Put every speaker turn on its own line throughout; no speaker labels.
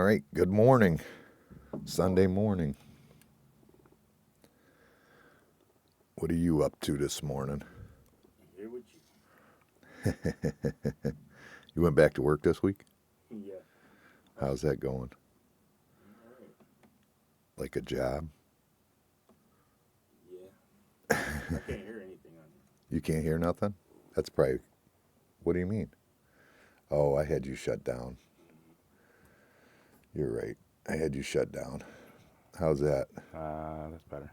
right, good morning. Sunday morning. What are you up to this morning?
Here with you.
You went back to work this week?
Yeah.
How's that going?
All right.
Like a job?
Yeah. I can't hear anything on here.
You can't hear nothing? That's probably... What do you mean? Oh, I had you shut down. You're right. I had you shut down. How's that?
That's better.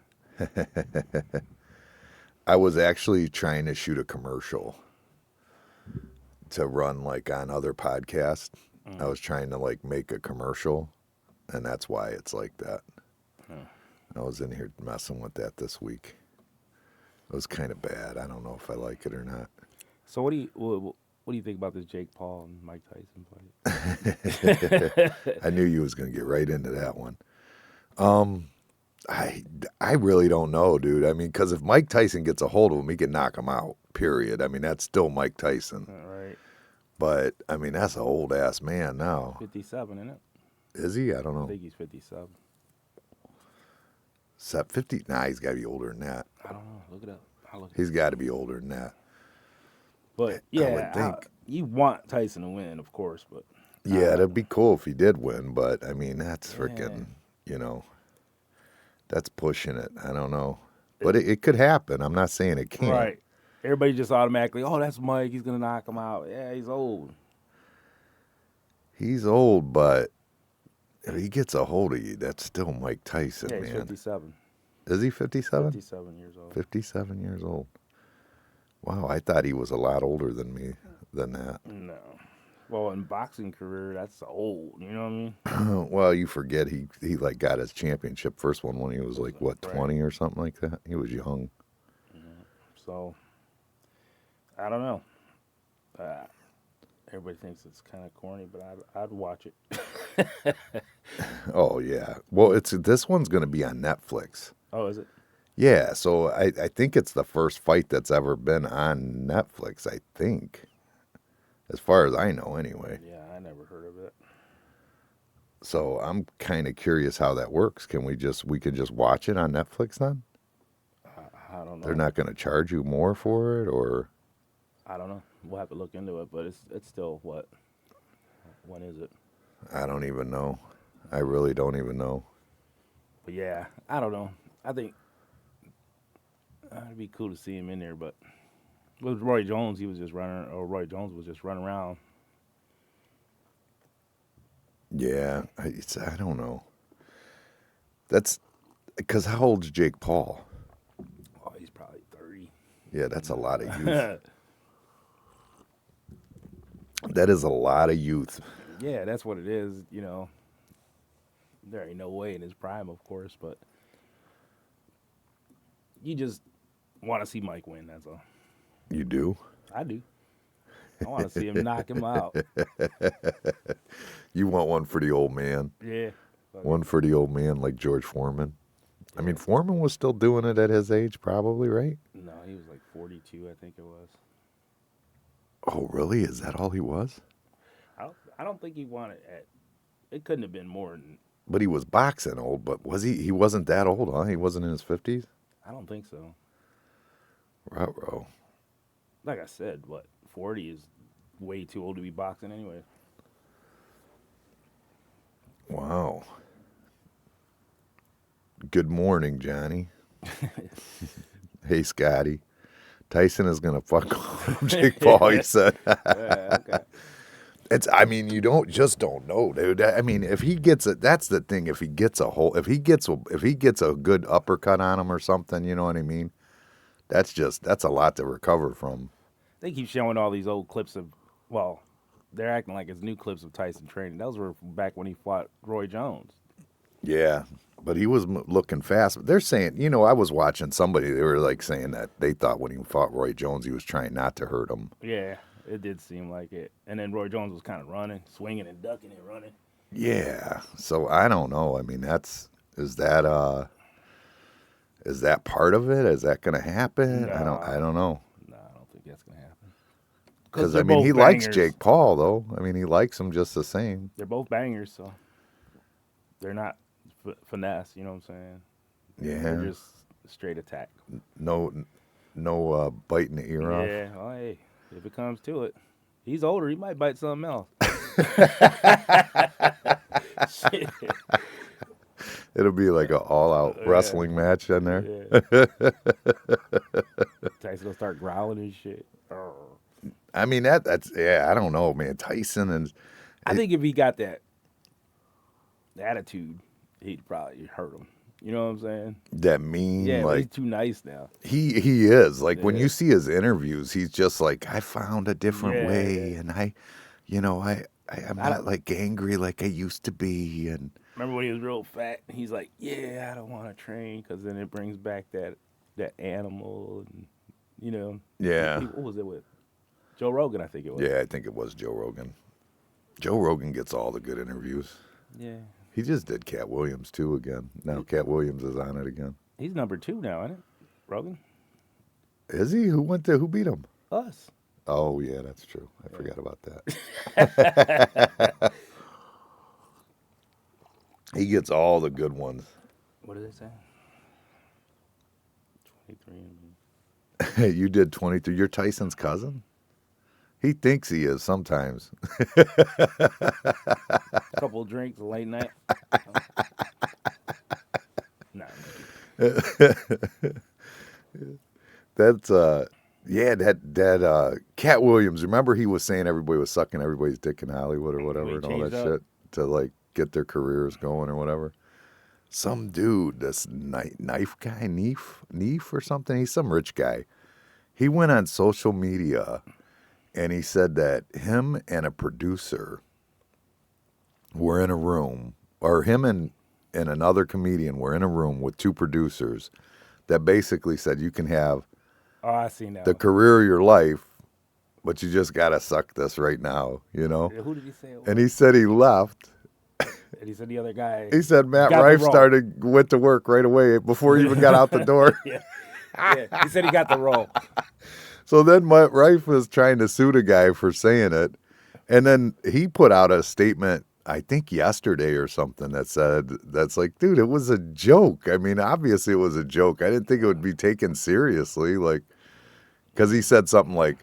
I was actually trying to shoot a commercial to run like on other podcasts. I was trying to like make a commercial, and that's why it's like that. I was in here messing with that this week. It was kind of bad. I don't know if I like it or not.
So what do you think about this Jake Paul and Mike Tyson fight?
I knew you was going to get right into that one. I really don't know, dude. I mean, because if Mike Tyson gets a hold of him, he can knock him out, period. I mean, that's still Mike Tyson.
All right.
But, I mean, that's an old-ass man now.
57, isn't it?
Is he? I don't
I
know.
think he's 57.
50? Nah, he's got to be older than that.
I don't know. Look it up.
He's got to be older than that.
But,
I would think.
You want Tyson to win, of course, but...
Yeah, it'd be cool if he did win, but, I mean, that's freaking, that's pushing it. I don't know. But it could happen. I'm not saying it can't.
Right. Everybody just automatically, oh, that's Mike. He's going to knock him out. Yeah, he's old.
He's old, but if he gets a hold of you, that's still Mike Tyson,
Yeah, he's
man.
57.
Is he 57?
57 years old.
57 years old. Wow, I thought he was a lot older than that.
No. Well, in boxing career, that's old. You know what I mean?
Well, you forget he like got his championship first one when he was like, what,
Right.
20 or something like that? He was young.
So, I don't know. Everybody thinks it's kind of corny, but I'd watch it.
Oh, yeah. Well, this one's going to be on Netflix.
Oh, is it?
Yeah, so I think it's the first fight that's ever been on Netflix, I think. As far as I know, anyway.
Yeah, I never heard of it.
So I'm kind of curious how that works. We can just watch it on Netflix then?
I don't know.
They're not going to charge you more for it, or?
I don't know. We'll have to look into it, but it's still what? When is it?
I don't even know. I really don't even know.
But yeah, I don't know. I think it'd be cool to see him in there, but with Roy Jones, Roy Jones was just running around.
Yeah, I don't know. That's because how old's Jake Paul?
Oh, he's probably 30.
Yeah, that's a lot of youth. That is a lot of youth.
Yeah, that's what it is, There ain't no way in his prime, of course, but you just want to see Mike win, that's all.
You do?
I do. I want to see him knock him out.
You want one for the old man?
Yeah.
One for the old man like George Foreman? I mean, Foreman was still doing it at his age, probably, right?
No, he was like 42, I think it was.
Oh, really? Is that all he was?
I don't think he wanted it couldn't have been more than...
But he was boxing old, but was he? He wasn't that old, huh? He wasn't in his 50s?
I don't think so.
Ruh-roh.
Like I said, 40 is way too old to be boxing anyway.
Wow. Good morning, Johnny. Hey, Scotty. Tyson is going to fuck Jake Paul, he said.
Yeah, okay.
You don't know, dude. I mean, if he gets it, that's the thing. If he gets a good uppercut on him or something, you know what I mean? That's a lot to recover from.
They keep showing all these old clips of, they're acting like it's new clips of Tyson training. Those were back when he fought Roy Jones.
Yeah, but he was looking fast. They're saying, I was watching somebody, they were like saying that they thought when he fought Roy Jones, he was trying not to hurt him.
Yeah, it did seem like it. And then Roy Jones was kind of running, swinging and ducking and running.
Yeah, so I don't know. I mean, is that part of it? Is that going to happen?
No.
I don't know.
No, I don't think that's going to happen.
Because, he likes Jake Paul, though. I mean, he likes him just the same.
They're both bangers, so. They're not finesse. You know what I'm saying?
Yeah.
They're just straight attack.
No, biting the ear off.
Yeah. Oh, hey, if it comes to it, he's older. He might bite something else. Shit.
It'll be like an all-out wrestling match in there.
Yeah. Tyson gonna start growling and shit.
I mean that's I don't know, man. Tyson and
I think if he got that attitude, he'd probably hurt him. You know what I'm saying?
that mean,
Yeah, but he's
like
too nice now.
he is like when
Yeah.
you see his interviews, he's just like I found a different
Yeah,
way,
yeah.
and I'm
I
not
don't-
like angry like I used to be, and
Remember when he was real fat? He's like, "Yeah, I don't want to train because then it brings back that animal." And you know,
yeah,
what was it with? Joe Rogan, I think it was.
yeah. I think it was Joe Rogan. Joe Rogan gets all the good interviews.
Yeah.
He just did Cat Williams too again. Now Cat Williams is on it again.
He's number 2 now, isn't it? Rogan?
Is he? Who beat him?
Us.
Oh yeah, that's true. I forgot about that. He gets all the good ones.
What did they say? 23.
You did 23. You're Tyson's cousin? He thinks he is sometimes.
Couple of drinks, late night. Nah.
That's that Cat Williams. Remember he was saying everybody was sucking everybody's dick in Hollywood or whatever
He
and all that
changed up.
shit to like get their careers going or whatever. Some dude, this knife guy, Neef or something. He's some rich guy. He went on social media and he said that him and a producer were in a room, or him and another comedian were in a room with 2 producers that basically said you can have
Oh, I seen that.
the career of your life, but you just gotta suck this right now, you know?
Who did he say it was?
And he said he left.
And he said the other guy.
He said Matt
got the
Rife
role.
went to work right away before he even got out the door.
Yeah. Yeah. He said he got the role.
So then Matt Rife was trying to sue the guy for saying it. And then he put out a statement, I think yesterday or something, that said, that's like, dude, it was a joke. I mean, obviously it was a joke. I didn't think it would be taken seriously. Like, because he said something like,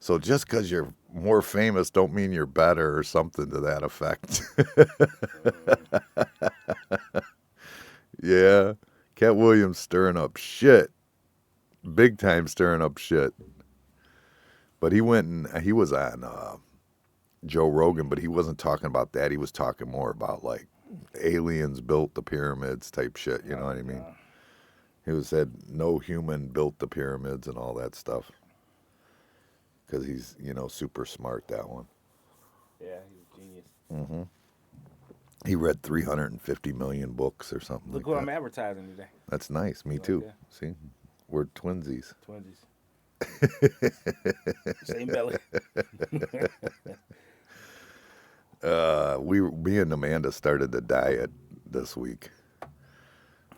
so just because you're more famous don't mean you're better or something to that effect. Yeah. Cat Williams stirring up shit. Big time stirring up shit. But he went and he was on Joe Rogan, but he wasn't talking about that. He was talking more about like aliens built the pyramids type shit. You know what I mean? He said no human built the pyramids and all that stuff. Because he's, super smart, that one.
Yeah, he's a genius.
He read 350 million books or something
Look
like
who I'm
that.
advertising today.
That's nice. Me
Like
too.
that.
See? We're twinsies.
Twinsies. Same belly.
Me and Amanda started the diet this week.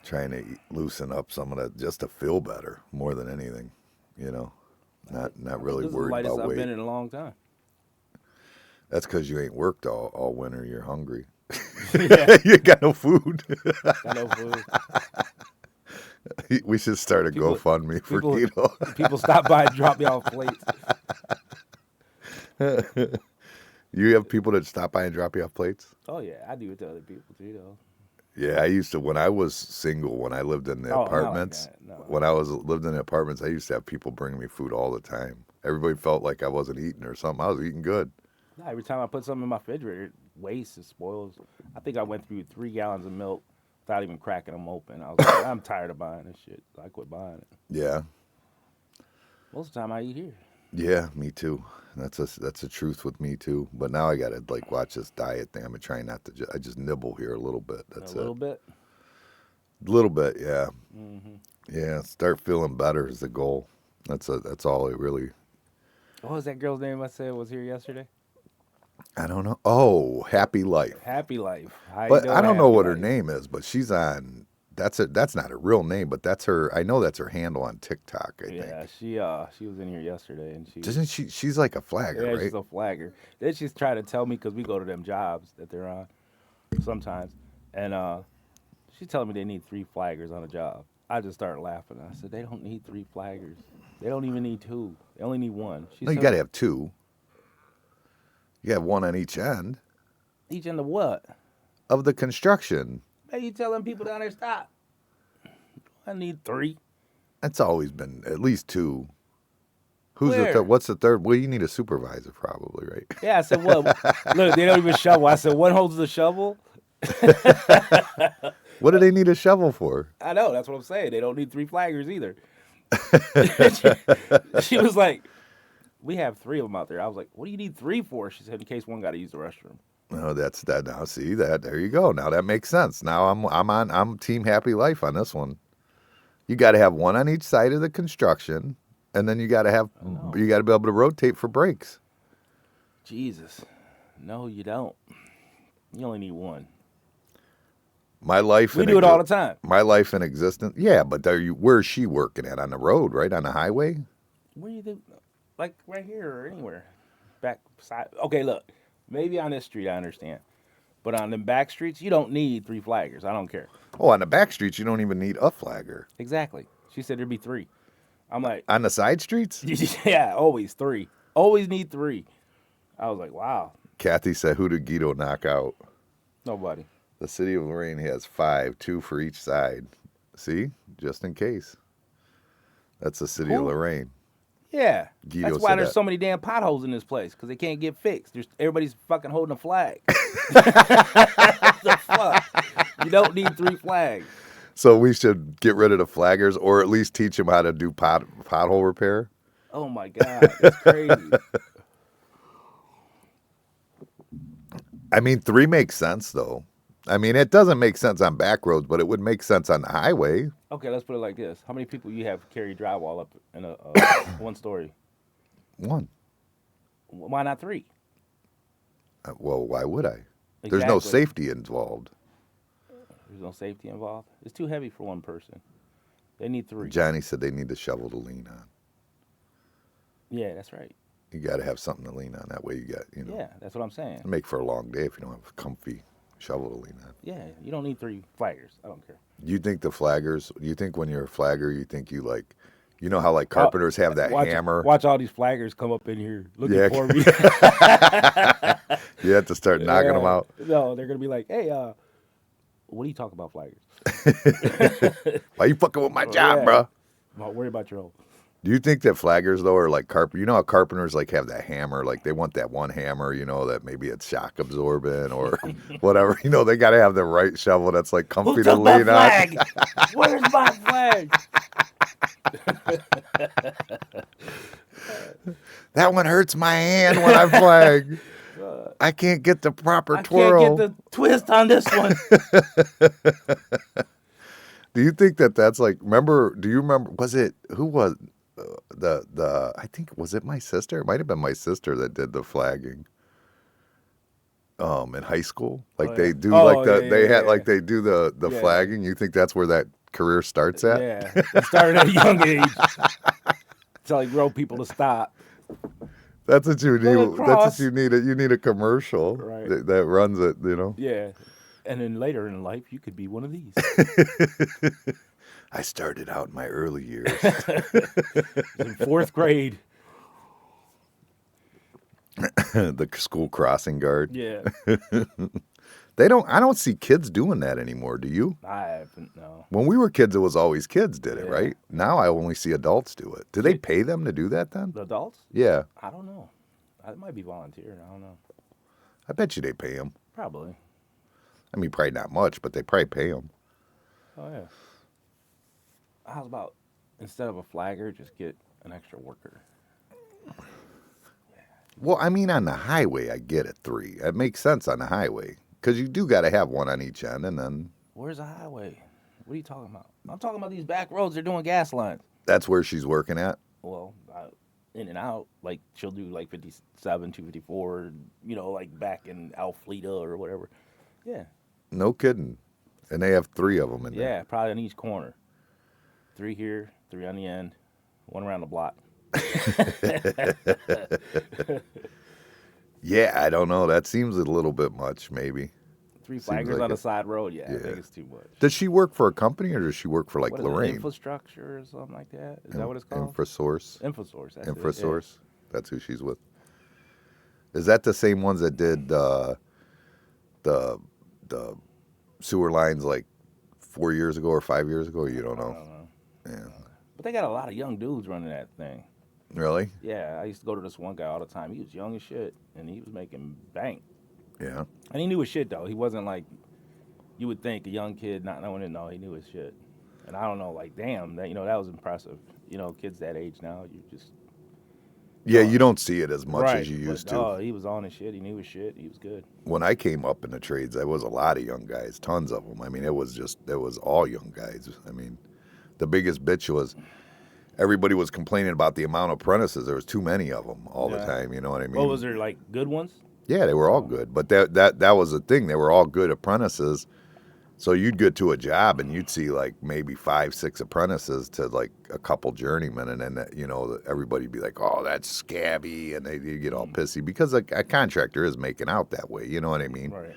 Trying to loosen up some of that just to feel better more than anything, Not really
This is the
worried
lightest
about
I've
weight.
been in a long time.
That's because you ain't worked all winter. You're hungry.
Yeah.
You got no food.
Got no food.
We should start a
People-
GoFundMe for
people-
Gito.
People stop by and drop me off plates.
You have people that stop by and drop you off plates?
Oh yeah, I do it to other people too, though.
Yeah, I used to when I was single, when I lived in the
Oh, not like
apartments.
that, no.
When I lived in the apartments, I used to have people bring me food all the time. Everybody felt like I wasn't eating or something. I was eating good.
No, every time I put something in my refrigerator, it wastes and spoils. I think I went through 3 gallons of milk without even cracking them open. I was like, I'm tired of buying this shit. So I quit buying it.
Yeah,
Most of the time I eat here.
yeah, me too. That's a truth with me too. But now I gotta like watch this diet thing. I'm trying not to. I just nibble here a little bit. That's
A little bit.
A little bit, yeah.
Mm-hmm.
Yeah, start feeling better is the goal. That's all it really.
What was that girl's name I said was here yesterday?
I don't know. Oh, Happy Life.
Happy Life. How you
But
doing,
I don't know
Happy
what her
Life?
name is. But she's on. That's not her real name, but that's her. I know that's her handle on TikTok. I think.
Yeah, she was in here yesterday, and she.
Doesn't she? She's like a flagger,
Yeah,
right?
she's a flagger. Then she's trying to tell me because we go to them jobs that they're on sometimes, And she's telling me they need 3 flaggers on a job. I just started laughing. I said, they don't need 3 flaggers. They don't even need 2. They only need 1. She
No, you
said,
got to have 2. You have 1 on each end
each into what?
of the construction.
Hey, you telling people down there, stop. I need 3.
That's always been at least 2. Who's the
Where?
third? What's the third? Well, you need a supervisor probably, right?
Yeah, I said, well, look, they don't even shovel. I said, one holds the shovel.
What do they need a shovel for?
I know, that's what I'm saying. They don't need 3 flaggers either. she was like, we have 3 of them out there. I was like, what do you need 3 for? She said, in case one got to use the restroom.
No, that's that. Now, see that? There you go. Now that makes sense. Now I'm team happy life on this one. You got to have 1 on each side of the construction, and then you got to be able to rotate for breaks.
Jesus. No, you don't. You only need 1.
My life.
We do it all the time.
My life in existence. Yeah, but where's she working at? On the road, right? On the highway?
Where do you think? Like right here or anywhere. Back side. Okay, look. Maybe on this street I understand. But on them back streets, you don't need 3 flaggers. I don't care.
Oh, on the back streets, you don't even need a flagger.
Exactly. She said there'd be 3. I'm like,
On the side streets?
yeah, always 3. Always need 3. I was like, wow.
Kathy said, who did Gito knock out?
Nobody.
The city of Lorraine has 5, 2 for each side. See? Just in case. That's the city of
Who? Yeah.
Gito
That's why
said
there's
that.
so many damn potholes in this place, because they can't get fixed. Everybody's fucking holding a flag. What the fuck? You don't need 3 flags.
So we should get rid of the flaggers, or at least teach them how to do pothole repair.
Oh my God, that's crazy.
I mean, 3 makes sense, though. I mean, it doesn't make sense on back roads, but it would make sense on the highway.
Okay, let's put it like this. How many people you have carry drywall up in a 1 story?
1.
Why not 3?
Well, why would I? There's no
Exactly.
safety involved.
There's no safety involved. It's too heavy for 1 person. They need 3.
Johnny said they need the shovel to lean on.
Yeah, that's right.
You got to have something to lean on. That way you got,
Yeah, that's what I'm saying.
make for a long day if you don't have a comfy shovel to lean on.
Yeah, you don't need 3 flaggers. I don't care.
You think the flaggers, you think when you're a flagger, you think you like, you know how like carpenters have that hammer?
Watch all these flaggers come up in here looking
Yeah.
for me.
You have to start knocking them out.
No, they're going to be like, hey, what are you talking about, flaggers?
Why you fucking with my job,
Yeah.
bro?
Don't worry about your own.
Do you think that flaggers though are like you know how carpenters like have that hammer, like they want that one hammer, that maybe it's shock absorbent or whatever. They got to have the right shovel that's like comfy
Who
to
took my
lean on.
flag? Where's my flag?
That one hurts my hand when I flag. I can't get the proper
I
twirl.
can't get the twist on this one.
Do you think that that's like? Do you remember? Who was I think was it my sister? It might have been my sister that did the flagging. In high school, like they do they do the
Yeah.
flagging. You think that's where that career starts at?
Yeah, it started at a young age. Tell like grow people to stop.
That's what you
Go
need. That's
across.
what you need. You need a commercial
Right.
that runs it.
Yeah, and then later in life, you could be one of these.
I started out in my early years.
In 4th grade.
The school crossing guard.
Yeah,
I don't see kids doing that anymore. Do you?
I haven't. No.
When we were kids, it was always kids did it,
Yeah.
right? Now I only see adults do it. Do they pay them to do that then?
The adults?
Yeah.
I don't know. It might be volunteer. I don't know.
I bet you they pay them.
Probably.
I mean, probably not much, but they probably pay them.
Oh yeah. How's about instead of a flagger, just get an extra worker?
Well, I mean, on the highway, I get it, 3. It makes sense on the highway because you do got to have 1 on each end, and then
Where's the highway? What are you talking about? I'm talking about these back roads. They're doing gas lines.
that's where she's working at.
Well, in and out. Like she'll do like 57, 254. Like back in Alfleta or whatever. Yeah.
No kidding. And they have 3 of them in there.
Yeah, probably on each corner. 3 here, 3 on the end, 1 around the block.
Yeah, I don't know. That seems a little bit much, maybe.
3
Seems
flaggers
like
on the
it.
side road. Yeah, I
Yeah.
think it's too much.
Does she work for a company or does she work for like
What is it,
Lorraine?
infrastructure or something like that? Is that what it's called?
InfoSource.
InfoSource. That's it.
InfoSource. That's who she's with. Is that the same ones that did the the sewer lines like 4 years ago or 5 years ago? You don't
Yeah. I
know.
don't know.
Yeah.
But they got a lot of young dudes running that thing.
Really?
Yeah, I used to go to this one guy all the time. He was young as shit, and he was making bank.
Yeah.
And he knew his shit though. He wasn't like you would think a young kid not knowing it. No, he knew his shit. And I don't know, like, damn, that that was impressive. Kids that age now, you just
Yeah, you don't see it as much
right.
as you used
But,
to.
oh, he was on his shit. He knew his shit. He was good.
When I came up in the trades, there was a lot of young guys, tons of them. I mean, it was all young guys. I mean, the biggest bitch was everybody was complaining about the amount of apprentices. There was too many of them all the
Yeah.
time. You know what I mean?
Well, was there like good ones?
Yeah, they were all good, but that was the thing. They were all good apprentices. So you'd get to a job and you'd see like maybe 5, 6 apprentices to like a couple journeymen, and then everybody'd be like, "Oh, that's scabby," and they get all pissy because a contractor is making out that way. You know what I mean?
Right.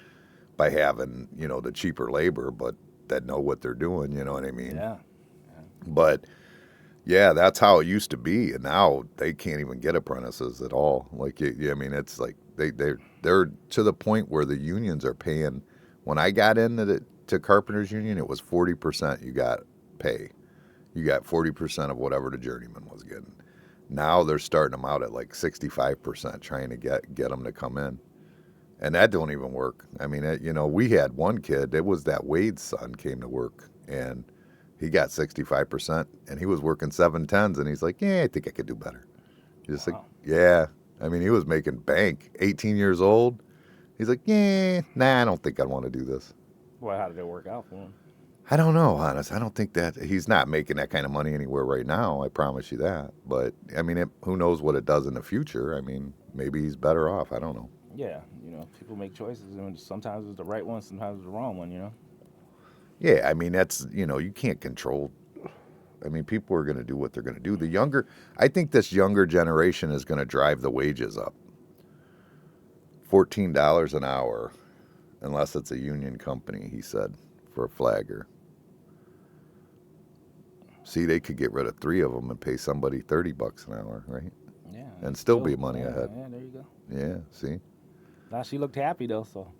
By having the cheaper labor, but that know what they're doing. You know what I mean?
Yeah.
But yeah, that's how it used to be, and now they can't even get apprentices at all. Like, I mean, it's like they're to the point where the unions are paying. When I got into to Carpenters Union, it was 40% you got pay. You got 40% of whatever the journeyman was getting. Now they're starting them out at like 65%, trying to get them to come in, and that don't even work. I mean, we had one kid. It was that Wade's son came to work, and he got 65%, and he was working 7/10s, and he's like, "Yeah, I think I could do better." He's just
Wow.
like, "Yeah." I mean, he was making bank. 18 years old. He's like, "Yeah, nah, I don't think I want to do this."
Well, how did it work out for him?
I don't know, honest. I don't think that he's not making that kind of money anywhere right now. I promise you that. But I mean, who knows what it does in the future? I mean, maybe he's better off. I don't know.
Yeah, people make choices, and sometimes it's the right one, sometimes it's the wrong one.
Yeah, I mean, that's you can't control. I mean, people are going to do what they're going to do. I think this younger generation is going to drive the wages up. $14 an hour, unless it's a union company, he said, for a flagger. See, they could get rid of 3 of them and pay somebody $30 an hour, right?
Yeah.
And still be money ahead.
Yeah, there you go.
Yeah, see?
Now she looked happy though, so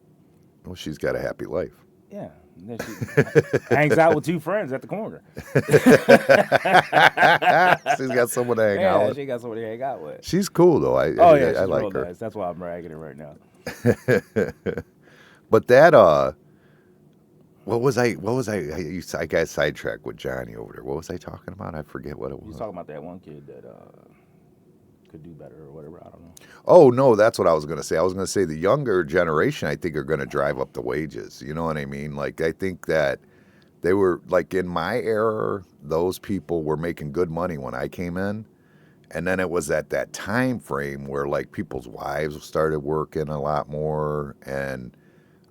Well, she's got a happy life.
yeah. And then she hangs out with 2 friends at the corner.
She's got someone to hang out
Yeah,
with.
she got somebody to hang out with.
She's cool, though. I
She's
like
real
her.
nice. That's why I'm bragging it right now.
But that, what was I got sidetracked with Johnny over there. What was I talking about? I forget what it
You
was.
was talking about that one kid that could do better or whatever. I don't know.
Oh, no, that's what I was going to say. I was going to say the younger generation, I think, are going to drive up the wages. You know what I mean? Like, I think that they were, like, in my era, those people were making good money when I came in. And then it was at that time frame where, like, people's wives started working a lot more. And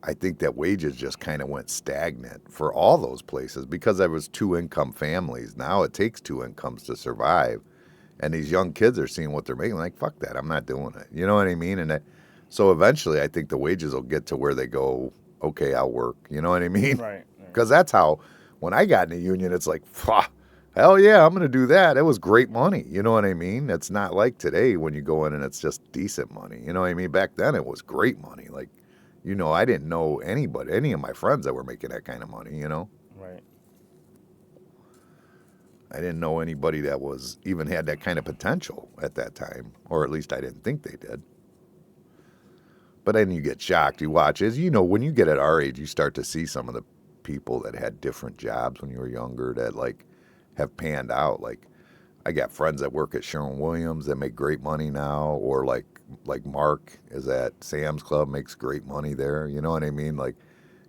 I think that wages just kind of went stagnant for all those places because there was 2-income families. Now it takes 2 incomes to survive. And these young kids are seeing what they're making, like, fuck that, I'm not doing it. You know what I mean? And so eventually I think the wages will get to where they go, okay, I'll work. You know what I mean?
Right.
Because that's how, when I got in the union, it's like, hell yeah, I'm going to do that. It was great money. You know what I mean? It's not like today when you go in and it's just decent money. You know what I mean? Back then it was great money. Like, I didn't know any of my friends that were making that kind of money,
Right.
I didn't know anybody that even had that kind of potential at that time, or at least I didn't think they did. But then you get shocked. You watch, when you get at our age, you start to see some of the people that had different jobs when you were younger that like have panned out. Like, I got friends that work at Sherwin-Williams that make great money now, or like Mark is at Sam's Club, makes great money there. You know what I mean? Like,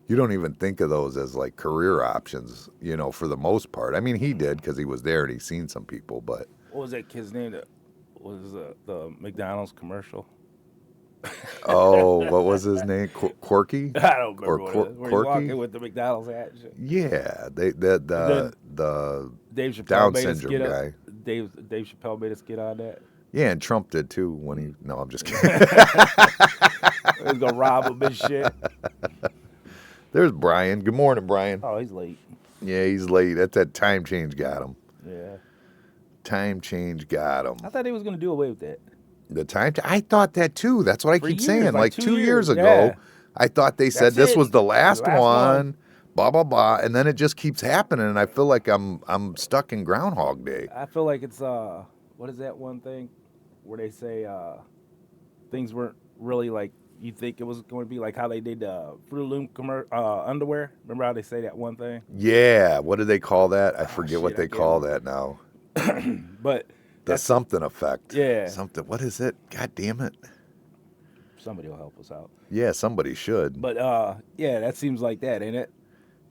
you don't even think of those as like career options, for the most part. I mean, he did because he was there and he's seen some people, but.
What was that kid's name that was the McDonald's commercial?
Oh, what was his name? Corky?
I don't remember
Or
what it was. Where he's
Corky?
walking with the McDonald's hat and shit.
Yeah, the
Dave Chappelle
Down
made a
syndrome
skit
guy.
Dave Chappelle made a skit on that.
Yeah, and Trump did too when he. No, I'm just kidding.
He was gonna rob him and shit.
There's Brian. Good morning, Brian.
Oh, he's late.
Yeah, he's late. That's that time change got him.
Yeah.
Time change got him.
I thought they was gonna do away with that.
The time. I thought that too. That's what I
For
keep
years,
saying.
like
2
2
years
years,
ago,
yeah.
I thought they said
That's
this
it.
was the last,
The last one.
blah blah blah, and then it just keeps happening, and I feel like I'm stuck in Groundhog Day.
I feel like it's what is that one thing where they say things weren't really like you think it was going to be, like how they did Fruit Loom underwear. Remember how they say that one thing?
Yeah, what do they call that? I forget
shit,
what
I
they
can't
call
remember.
that now.
But
The
that's
something effect.
Yeah.
Something. What is it? God damn it.
somebody will help us out.
Yeah, somebody should.
But yeah, that seems like that, ain't it?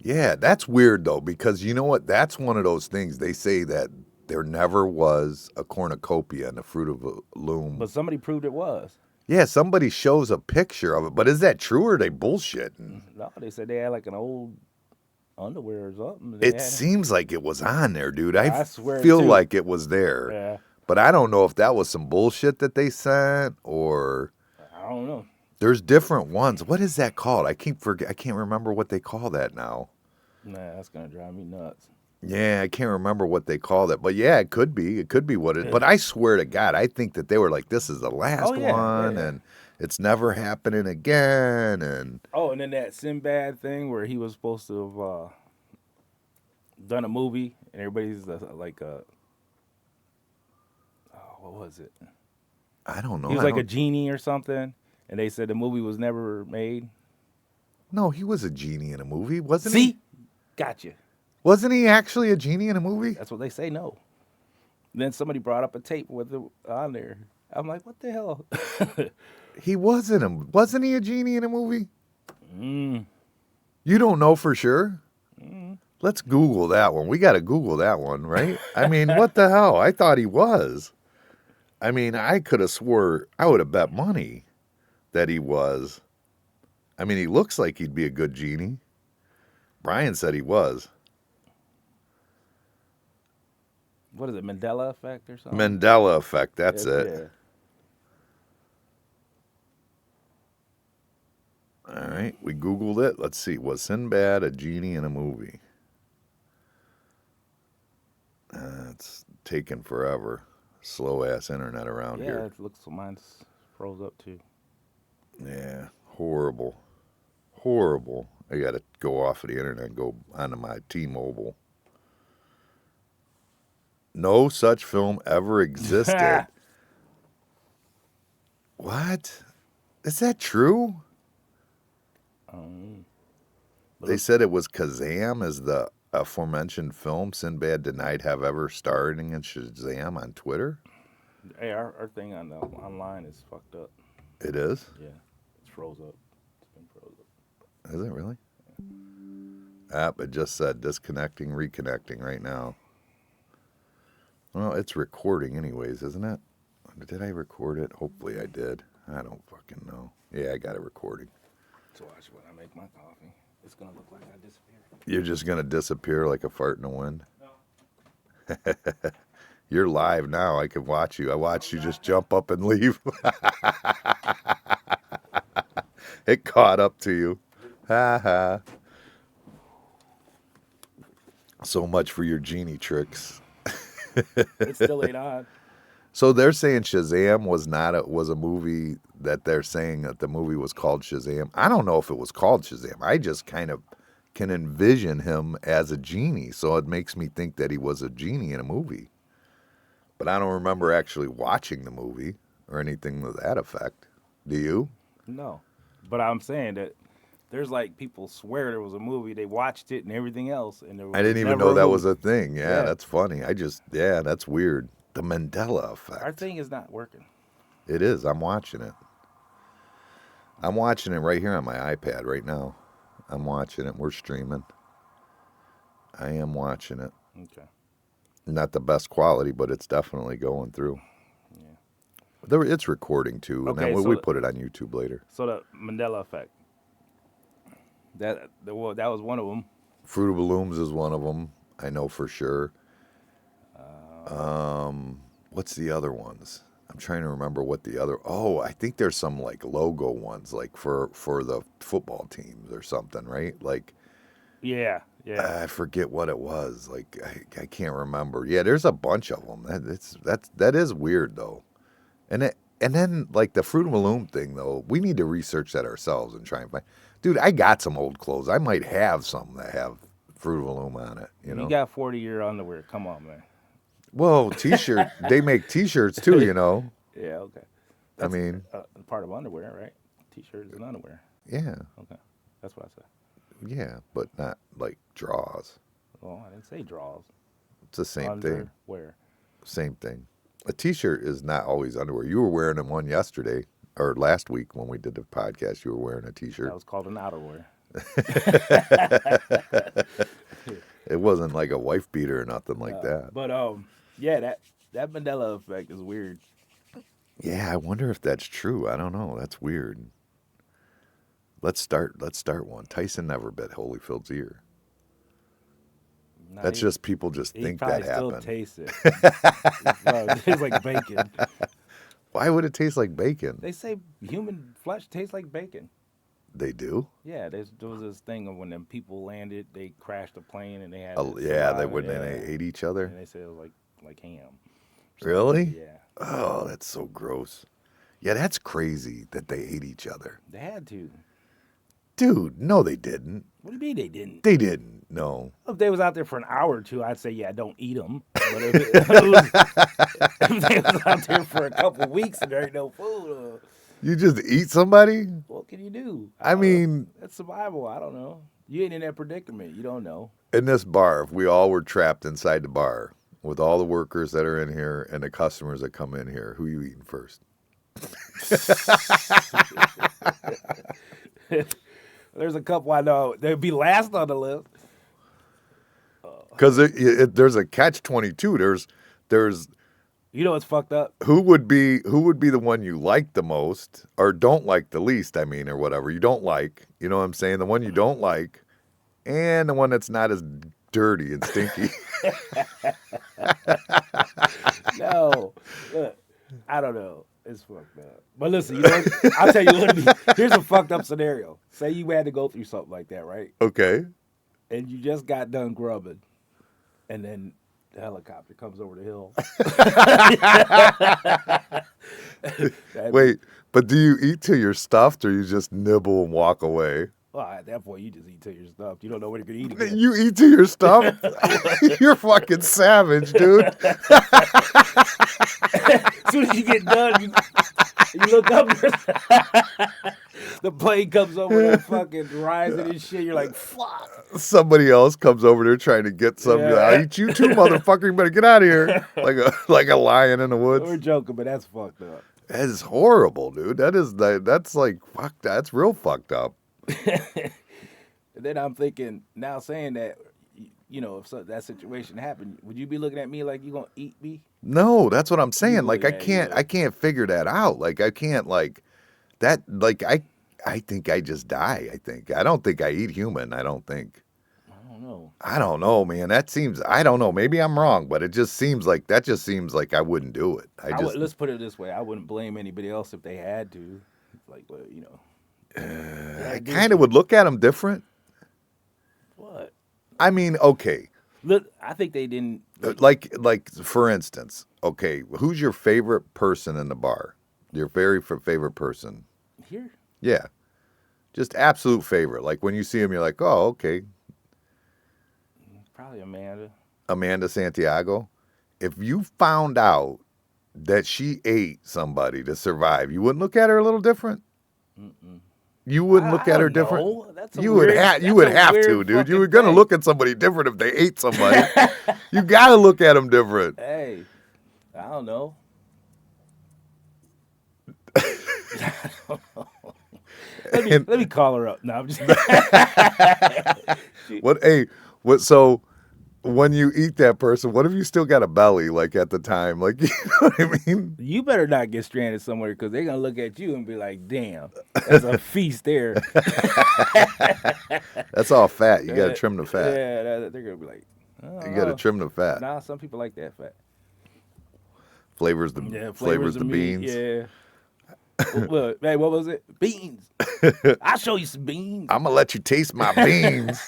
Yeah, that's weird though, because you know what? That's one of those things. They say that there never was a cornucopia in the Fruit of a Loom.
But somebody proved it was.
Yeah, somebody shows a picture of it, but is that true or are they bullshitting?
No, they said they had like an old underwear or something.
It seems like it was on there, dude. I
swear
feel
too.
like it was there.
Yeah,
But I don't know if that was some bullshit that they sent or
I don't know.
there's different ones. What is that called? I can't remember what they call that now.
Nah, that's gonna drive me nuts.
Yeah, I can't remember what they called it. But yeah, it could be. It could be what it. But I swear to God, I think that they were like, this is the last
Oh, yeah,
one,
yeah.
and it's never happening again. And
Oh, and then that Sinbad thing where he was supposed to have done a movie, and everybody's like, what was it?
I don't know.
He was like a genie or something, and they said the movie was never made.
No, he was a genie in a movie, wasn't
See,
he?
gotcha.
Wasn't he actually a genie in a movie?
That's what they say. No. Then somebody brought up a tape with it on there. I'm like, what the hell?
He wasn't. Wasn't he a genie in a movie?
Mm.
You don't know for sure? Let's Google that one. We got to Google that one, right? I mean, what the hell? I thought he was. I mean, I could have swore, I would have bet money that he was. I mean, he looks like he'd be a good genie. Brian said he was.
What is it, Mandela effect or something?
Mandela effect, that's it.
Yeah.
All right, we Googled it. Let's see. Was Sinbad a genie in a movie? It's taking forever. Slow ass internet around
Yeah,
here.
it looks like mine's froze up too.
Yeah, horrible. Horrible. I got to go off of the internet and go onto my T-Mobile. No such film ever existed. What? Is that true? They said it was Kazam as the aforementioned film Sinbad denied have ever starring in Shazam on Twitter.
Hey, our thing on the online is fucked up.
It is?
Yeah, it's froze up. It's been froze up.
Is it really? App, it just said disconnecting, reconnecting right now. Well, it's recording anyways, isn't it? Did I record it? Hopefully I did. I don't fucking know. Yeah, I got it recording.
So watch when I make my coffee. It's gonna look like I disappeared.
You're just going to disappear like a fart in the wind?
No.
You're live now. I can watch you. I watched you just jump up and leave. It caught up to you. Ha ha. So much for your genie tricks.
It still ain't on.
So they're saying Shazam was a movie that they're saying that the movie was called Shazam. I don't know if it was called Shazam. I just kind of can envision him as a genie. So it makes me think that he was a genie in a movie. But I don't remember actually watching the movie or anything to that effect. Do you?
No, but I'm saying that there's like people swear there was a movie, they watched it and everything else, and there was
I didn't even
never
know
a
that
movie.
was a thing. Yeah,
Yeah.
that's funny. That's weird. The Mandela effect.
Our thing is not working.
It is. I'm watching it. I'm watching it right here on my iPad right now. I'm watching it. We're streaming. I am watching it.
Okay.
Not the best quality, but it's definitely going through.
Yeah.
It's recording too, and
Okay,
then
so
we put it on YouTube later.
So the Mandela effect. That was one of them.
Fruit of the Looms is one of them. I know for sure. What's the other ones? I'm trying to remember what the other. Oh, I think there's some like logo ones, like for the football teams or something, right? Like
Yeah.
I forget what it was. Like I can't remember. Yeah, there's a bunch of them. That is weird though. And then like the Fruit of the Loom thing though, we need to research that ourselves and try and find. Dude, I got some old clothes. I might have some that have Fruit of the Loom on it. You know.
got 40-year underwear. Come on, man.
Well, t-shirt. They make t-shirts too. You know.
Yeah. Okay.
I mean,
Part of underwear, right? T-shirts and underwear.
yeah,
Okay. That's what I said.
yeah, but not like draws.
Well, I didn't say draws.
It's the same thing.
Underwear.
Same thing. A t-shirt is not always underwear. You were wearing one yesterday or last week when we did the podcast. You were wearing a t-shirt.
That was called an outerwear.
It wasn't like a wife beater or nothing like that.
But yeah, that Mandela effect is weird.
Yeah, I wonder if that's true. I don't know. That's weird. Let's start one. Tyson never bit Holyfield's ear.
Nah,
That's just people just think that
still
happened.
taste it. It tastes like bacon.
Why would it taste like bacon?
They say human flesh tastes like bacon.
They do?
Yeah, there was this thing of when them people landed, they crashed a plane and they had.
Yeah, they ate each other.
And they said it was like ham.
Really?
Yeah.
Oh, that's so gross. Yeah, that's crazy that they ate each other.
They had to.
Dude, no, they didn't.
What do you mean they didn't?
They didn't. No.
If they was out there for an hour or two, I'd say, yeah, don't eat them. But if they was out there for a couple of weeks and there ain't no food,
You just eat somebody?
what can you do?
I mean,
That's survival. I don't know. You ain't in that predicament. You don't know.
in this bar, if we all were trapped inside the bar with all the workers that are in here and the customers that come in here, who you eating first?
There's a couple I know. They'd be last on the list.
Because there's a catch-22. There's
You know what's fucked up?
who would be the one you like the most or don't like the least, I mean, or whatever. You don't like, you know what I'm saying? The one you don't like and the one that's not as dirty and stinky.
No. Look, I don't know. It's fucked up. But listen, I'll tell you what. Here's a fucked up scenario. Say you had to go through something like that, right?
Okay.
And you just got done grubbing. And then the helicopter comes over the hill.
Wait, but do you eat till you're stuffed or you just nibble and walk away?
Well, at that point, you just eat till you're stuffed. You don't know when you're going to eat again.
You eat till you're stuffed? You're fucking savage, dude.
As soon as you get done, you look up, the plane comes over there fucking rising and shit. You're like, fuck.
Somebody else comes over there trying to get something.
Yeah.
I'll eat you too, motherfucker. You better get out of here. Like a lion in the
We're
woods.
joking, but that's fucked up.
That is horrible, dude. That's like, fuck, that's real fucked up.
And then I'm thinking, now saying that, if that situation happened, would you be looking at me like you gonna eat me?
No, that's what I'm saying. Like I
Yeah.
can't figure that out. Like I can't like that. Like I think I just die. I don't think I eat human. I don't know, man. I don't know. Maybe I'm wrong, but it just seems like I wouldn't do it.
Let's put it this way. I wouldn't blame anybody else if they had to. Like, well,
I kind of would look at them different.
What?
I mean, okay.
Look, I think they didn't.
Like for instance, okay, who's your favorite person in the bar? Your very favorite person?
Here?
Yeah. Just absolute favorite. Like when you see him, you're like, oh, okay.
Probably Amanda.
Amanda Santiago. If you found out that she ate somebody to survive, you wouldn't look at her a little different?
Mm-mm.
You wouldn't look at her
know.
different?
That's a
You
weird,
would have to, dude. You were going to look at somebody different if they ate somebody. You got to look at them different.
Hey, I don't know. Let me call her up. No, I'm just.
So when you eat that person, what if you still got a belly like at the time? Like, you know what I mean?
You better not get stranded somewhere because they're going to look at you and be like, damn, that's a feast there.
That's all fat. You got to trim the fat.
Yeah, they're going to be like,
You got to trim the fat.
Nah, some people like that fat.
flavors the
meat,
beans.
Yeah. What, hey, what was it? Beans. I'll show you some beans.
I'm gonna let you taste my beans.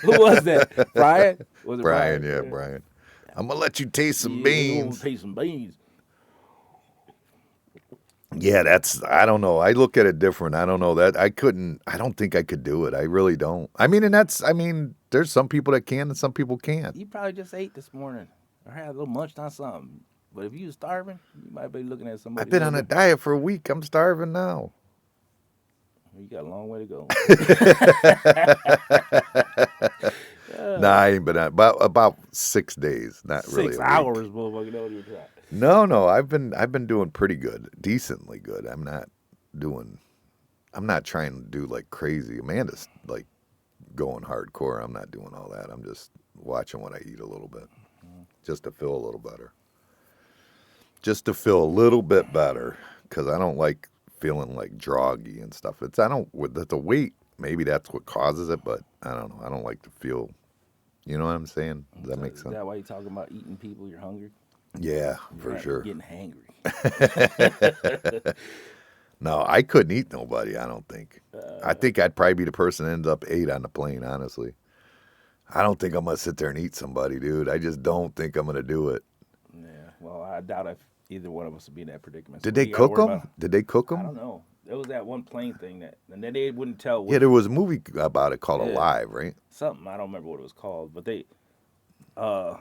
Who was that? Brian? Was it
Brian?
Brian?
Yeah, Brian. I'm gonna let you taste some
You
beans.
want to taste some beans?
Yeah, I don't know. I look at it different. I don't know that I don't think I could do it. I really don't. I mean, there's some people that can and some people can't.
You probably just ate this morning or had a little munched on something. But if you was starving, you might be looking at somebody.
I've been on a diet for a week. I'm starving now.
You got a long way to go.
Nah, I ain't been on about 6 days. Not really.
6 hours, motherfucker. Know what you're trying.
No. I've been doing pretty good, decently good. I'm not trying to do like crazy. Amanda's like going hardcore. I'm not doing all that. I'm just watching what I eat a little bit, just to feel a little better. Just to feel a little bit better, because I don't like feeling like droggy and stuff. With the weight, maybe that's what causes it, but I don't know. I don't like to feel, you know what I'm saying? Does that make sense?
Is that why you're talking about eating people? You're hungry?
Yeah, for sure.
Getting hangry.
No, I couldn't eat nobody, I don't think. I think I'd probably be the person that ends up 8 on the plane, honestly. I don't think I'm going to sit there and eat somebody, dude. I just don't think I'm going to do it.
Yeah, well, I doubt if either one of us would be in that predicament.
Did they cook them? Did they cook them?
I don't know. There was that one plane thing and then they wouldn't tell.
Yeah, there was a movie about it called Alive, right?
Something, I don't remember what it was called, but I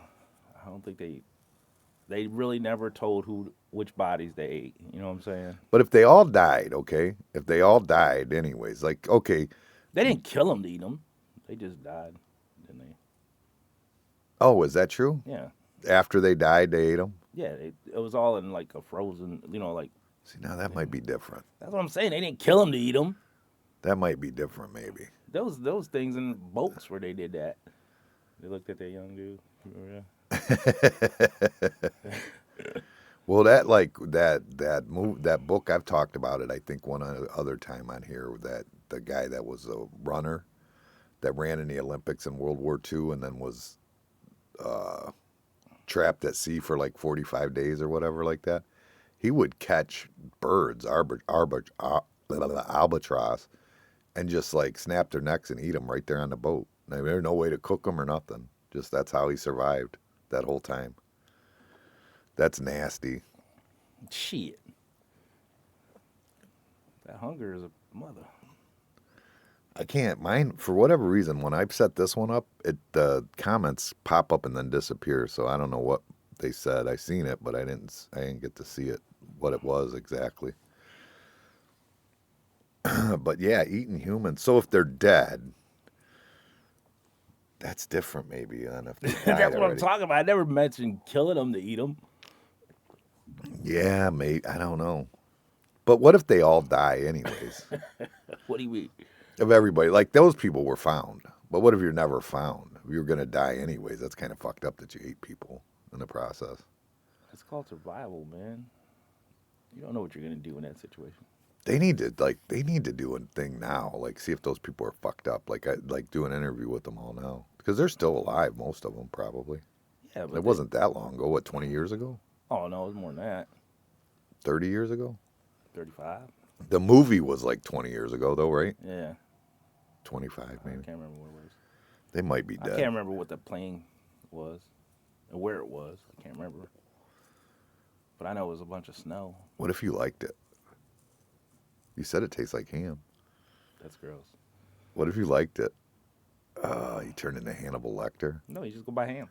don't think they really never told which bodies they ate. You know what I'm saying?
But if they all died, okay? If they all died anyways, like, okay.
They didn't kill them to eat them. They just died, didn't they?
Oh, is that true?
Yeah.
After they died, they ate them?
Yeah, it was all in like a frozen, like.
See, now that might be different.
That's what I'm saying. They didn't kill them to eat them.
That might be different, maybe.
Those things in boats where they did that. They looked at that young dude. Remember that?
Well, that book, I've talked about it, I think, one other time on here, that the guy that was a runner that ran in the Olympics in World War II and then was trapped at sea for like 45 days or whatever like that. He would catch birds, albatross, and just like snap their necks and eat them right there on the boat. There's no way to cook them or nothing. Just that's how he survived that whole time. That's nasty.
Shit. That hunger is a mother.
I can't mind, for whatever reason, when I've set this one up, the comments pop up and then disappear. So I don't know what they said. I seen it, but I didn't get to see it, what it was exactly. But yeah, eating humans. So if they're dead, that's different maybe than if they died
That's what
already.
I'm talking about. I never mentioned killing them to eat them.
Yeah, maybe. I don't know. But what if they all die anyways?
What do you mean?
Of everybody. Like, those people were found. But what if you're never found? If you're going to die anyways, that's kind of fucked up that you ate people in the process.
It's called survival, man. You don't know what you're going to do in that situation.
They need to do a thing now. Like, see if those people are fucked up. Like do an interview with them all now. Because they're still alive, most of them, probably.
Yeah, but
it wasn't that long ago. What, 20 years ago?
Oh, no, it was more than that.
30 years ago?
35.
The movie was like 20 years ago, though, right?
Yeah.
25, maybe.
I can't remember what it was.
They might be dead.
I can't remember what the plane was and where it was. I can't remember. But I know it was a bunch of snow.
What if you liked it? You said it tastes like ham.
That's gross.
What if you liked it? You turned into Hannibal Lecter.
No, you just go buy ham.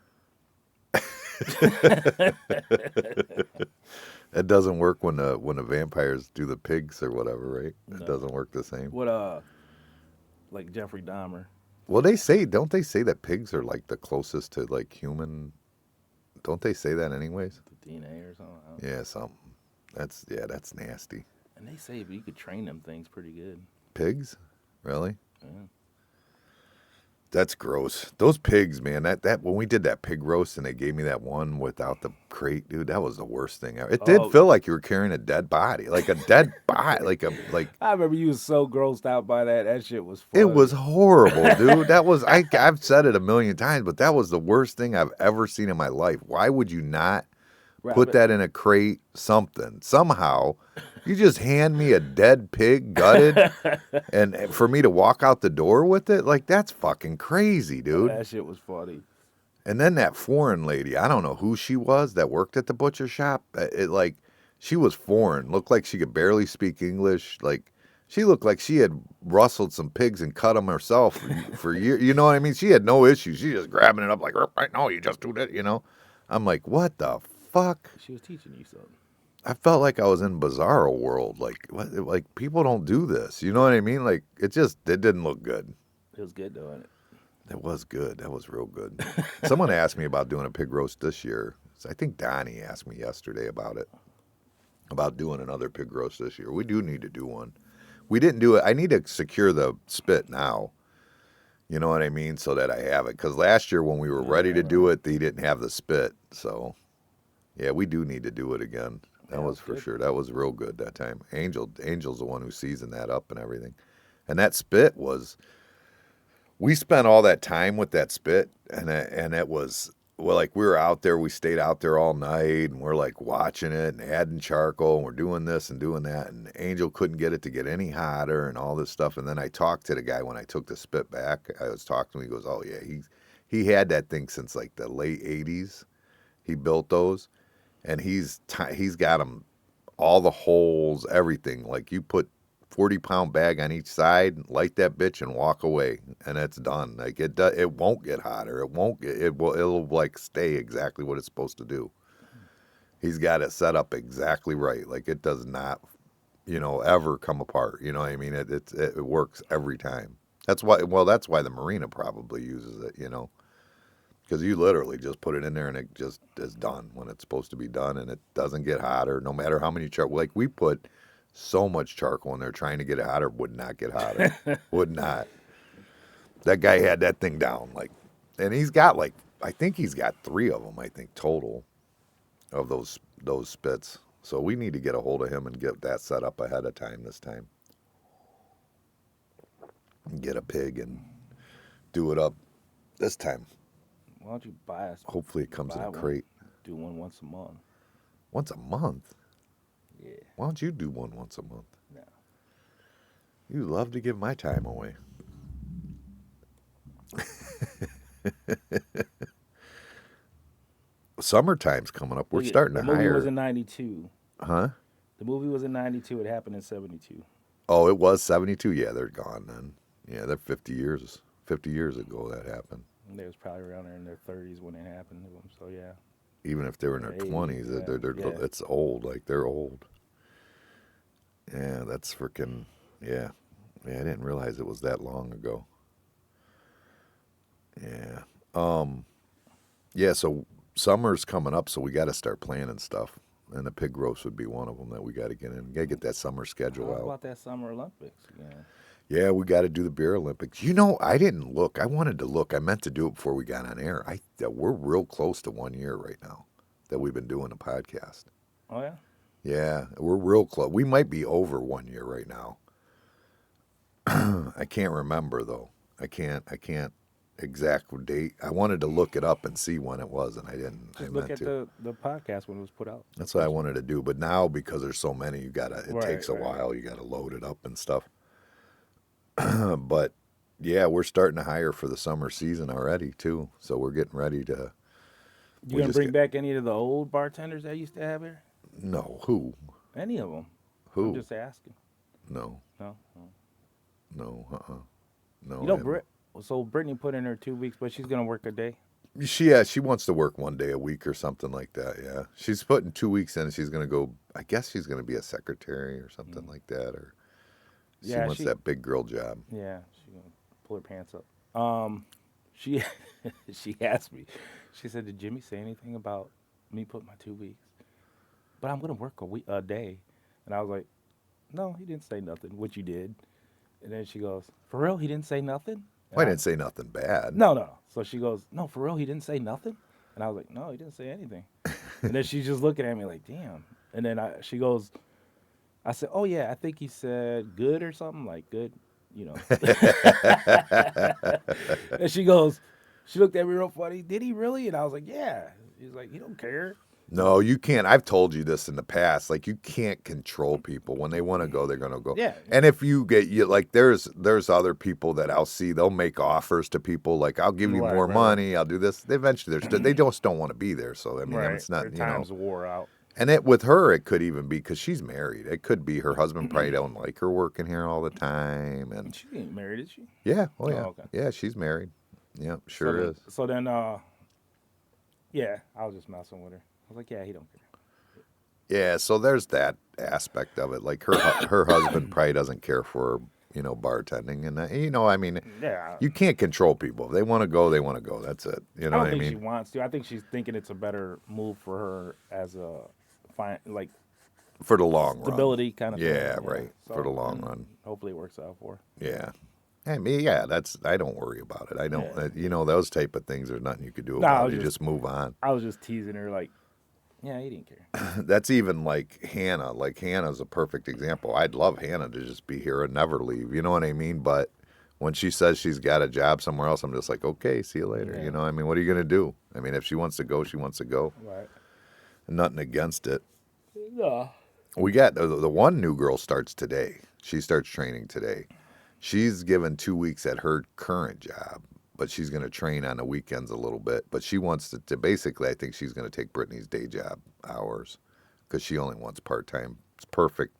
That doesn't work when the vampires do the pigs or whatever, right?
No.
It doesn't work the same.
What like Jeffrey Dahmer.
Well, don't they say that pigs are like the closest to like human? Don't they say that anyways?
The DNA or something.
Yeah, something. That's nasty.
And they say you could train them things pretty good.
Pigs? Really?
Yeah.
That's gross. Those pigs, man. That when we did that pig roast and they gave me that one without the crate, dude, that was the worst thing ever. It did feel like you were carrying a dead body, like a dead body, like.
I remember you was so grossed out by that. That shit was funny.
It was horrible, dude. That was I've said it a million times, but that was the worst thing I've ever seen in my life. Why would you not put that in a crate, something. Somehow, you just hand me a dead pig, gutted, and for me to walk out the door with it? Like, that's fucking crazy, dude.
That shit was funny.
And then that foreign lady, I don't know who she was that worked at the butcher shop. Like, she was foreign. Looked like she could barely speak English. Like, she looked like she had rustled some pigs and cut them herself for years. You know what I mean? She had no issues. She just grabbing it up like, right now, you just do that, you know? I'm like, what the fuck?
She was teaching you something.
I felt like I was in Bizarro world. Like, what, like people don't do this. You know what I mean? Like, it didn't look good.
It was good doing it.
It was good. That was real good. Someone asked me about doing a pig roast this year. I think Donnie asked me yesterday about it, about doing another pig roast this year. We do need to do one. We didn't do it. I need to secure the spit now. You know what I mean? So that I have it. Because last year when we were ready to do it, they didn't have the spit. So, yeah, we do need to do it again. That was for sure. That was real good that time. Angel's the one who seasoned that up and everything. And that spit was, we spent all that time with that spit, and it was, well, like we were out there, we stayed out there all night, and we're like watching it and adding charcoal, and we're doing this and doing that, and Angel couldn't get it to get any hotter and all this stuff. And then I talked to the guy when I took the spit back. I was talking to him. He goes, "Oh yeah, he had that thing since like the late '80s. He built those." And he's got them, all the holes, everything. Like you put 40-pound bag on each side, light that bitch, and walk away, and it's done. Like it won't get hotter. It'll like stay exactly what it's supposed to do. He's got it set up exactly right. Like it does not, ever come apart. You know what I mean? It works every time. That's why. Well, that's why the marina probably uses it. Because you literally just put it in there and it just is done when it's supposed to be done, and it doesn't get hotter no matter how many charcoal. Like we put so much charcoal in there trying to get it hotter, would not get hotter. Would not. That guy had that thing down. And he's got I think he's got 3 of them, I think, total of those spits. So we need to get a hold of him and get that set up ahead of time this time. Get a pig and do it up this time.
Why don't you buy us?
Hopefully it comes in a crate.
Do one once a month.
Once a month?
Yeah.
Why don't you do one once a month?
No.
You love to give my time away. Summertime's coming up. We're starting to hire.
The movie was in 92.
Huh?
The movie was in 92. It happened in 72.
Oh, it was 72? Yeah, they're gone then. Yeah, they're 50 years. 50 years ago that happened.
They was probably around there in their 30s when it happened to them. So yeah.
Even if they were in their 20s, it's old. Like they're old. Yeah, that's freaking. Yeah, I didn't realize it was that long ago. Yeah. Yeah. So summer's coming up, so we got to start planning stuff. And the pig roast would be one of them that we got to get in. We got to get that summer schedule out.
How about that Summer Olympics again?
Yeah, we got to do the Beer Olympics. I didn't look. I wanted to look. I meant to do it before we got on air. We're real close to 1 year right now that we've been doing a podcast.
Oh, yeah?
Yeah, we're real close. We might be over 1 year right now. I can't remember, though. I can't exact date. I wanted to look it up and see when it was, and I didn't.
Just look at the podcast when it was put out.
That's what I wanted to do. But now, because there's so many, it takes a while. You got to load it up and stuff. But yeah, we're starting to hire for the summer season already too. So we're getting ready to.
You gonna bring back any of the old bartenders that used to have here?
No, who?
Any of them?
Who?
I'm just asking.
No.
No.
No.
No. So Brittany put in her 2 weeks, but she's gonna work a day.
She wants to work 1 day a week or something like that. Yeah, she's putting 2 weeks in, and she's gonna go. I guess she's gonna be a secretary or something like that, or. She wants that big girl job.
Yeah, she's gonna pull her pants up. She asked me. She said, "Did Jimmy say anything about me putting my 2 weeks?" But I'm gonna work a day, and I was like, "No, he didn't say nothing." What you did, and then she goes, "For real, he didn't say nothing?"
I didn't say nothing bad.
No. So she goes, "No, for real, he didn't say nothing?" And I was like, "No, he didn't say anything." And then she's just looking at me like, "Damn." And then she goes. I said, "Oh, yeah, I think he said good or something, like good, And she looked at me real funny. "Did he really?" And I was like, "Yeah." He's like, "He don't care."
No, you can't. I've told you this in the past. Like, you can't control people. When they want to go, they're going to go.
Yeah.
And if you get you like, there's other people that I'll see. They'll make offers to people like, I'll give you
Right,
more
right,
money. I'll do this. Eventually, they just don't want to be there. So I mean,
Right.
it's not
Their times wore out.
And with her, it could even be because she's married. It could be her husband probably don't like her working here all the time. And
She ain't married, is she?
yeah, oh yeah,
okay.
yeah, she's married. Yeah, sure is.
So then, yeah, I was just messing with her. I was like, yeah, he don't care.
Yeah, so there's that aspect of it. Like her husband probably doesn't care for bartending, and I mean,
Yeah.
you can't control people. If they want to go, they want to go. That's it. You know
I
what
don't
I
think
mean?
she wants to. I think she's thinking it's a better move for her as a like
For the long run.
stability kind of thing.
Yeah, right. For the long
and
run.
Hopefully it works out for her.
Yeah. I mean, yeah, I don't worry about it. I don't,
Yeah.
those type of things. There's nothing you could do
No, I
about
was
it. You
just-
just move on.
I was just teasing her, like, yeah, he didn't care.
That's even like Hannah. Like, Hannah's a perfect example. I'd love Hannah to just be here and never leave. You know what I mean? But when she says she's got a job somewhere else, I'm just like, okay, see you later.
Yeah.
You know, I mean, what are you going to do? I mean, if she wants to go, she wants to go.
Right.
Nothing against it.
Yeah.
We got the one new girl starts today. She starts training today. She's given 2 weeks at her current job, but she's going to train on the weekends a little bit. But she wants to basically, I think she's going to take Brittany's day job hours because she only wants part-time. It's perfect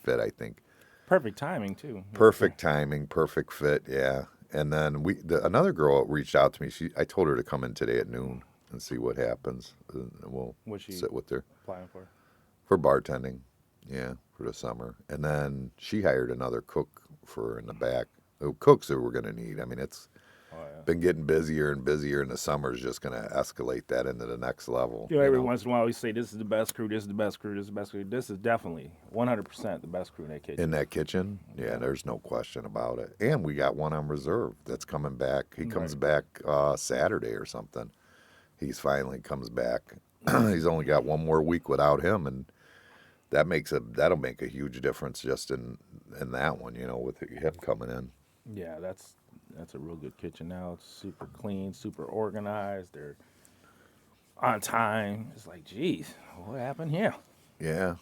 fit, I think.
Perfect timing, too.
Perfect timing, perfect fit, yeah. And then another girl reached out to me. I told her to come in today at noon and see what happens. And we'll
What's she
sit with her.
applying for?
For bartending, yeah, for the summer. And then she hired another cook for in the back. Cooks that we're going to need. I mean, it's been getting busier and busier, and the summer is just going to escalate that into the next level.
Every once in a while we say, this is the best crew, this is the best crew, this is the best crew. This is definitely 100% the best crew in that kitchen.
In that kitchen, yeah, there's no question about it. And we got one on reserve that's coming back. He comes back Saturday or something. He's finally comes back. He's only got one more week without him, and that'll make a huge difference just in that one, with him coming in.
Yeah, that's a real good kitchen now. It's super clean, super organized. They're on time. It's like, geez, what happened here?
Yeah,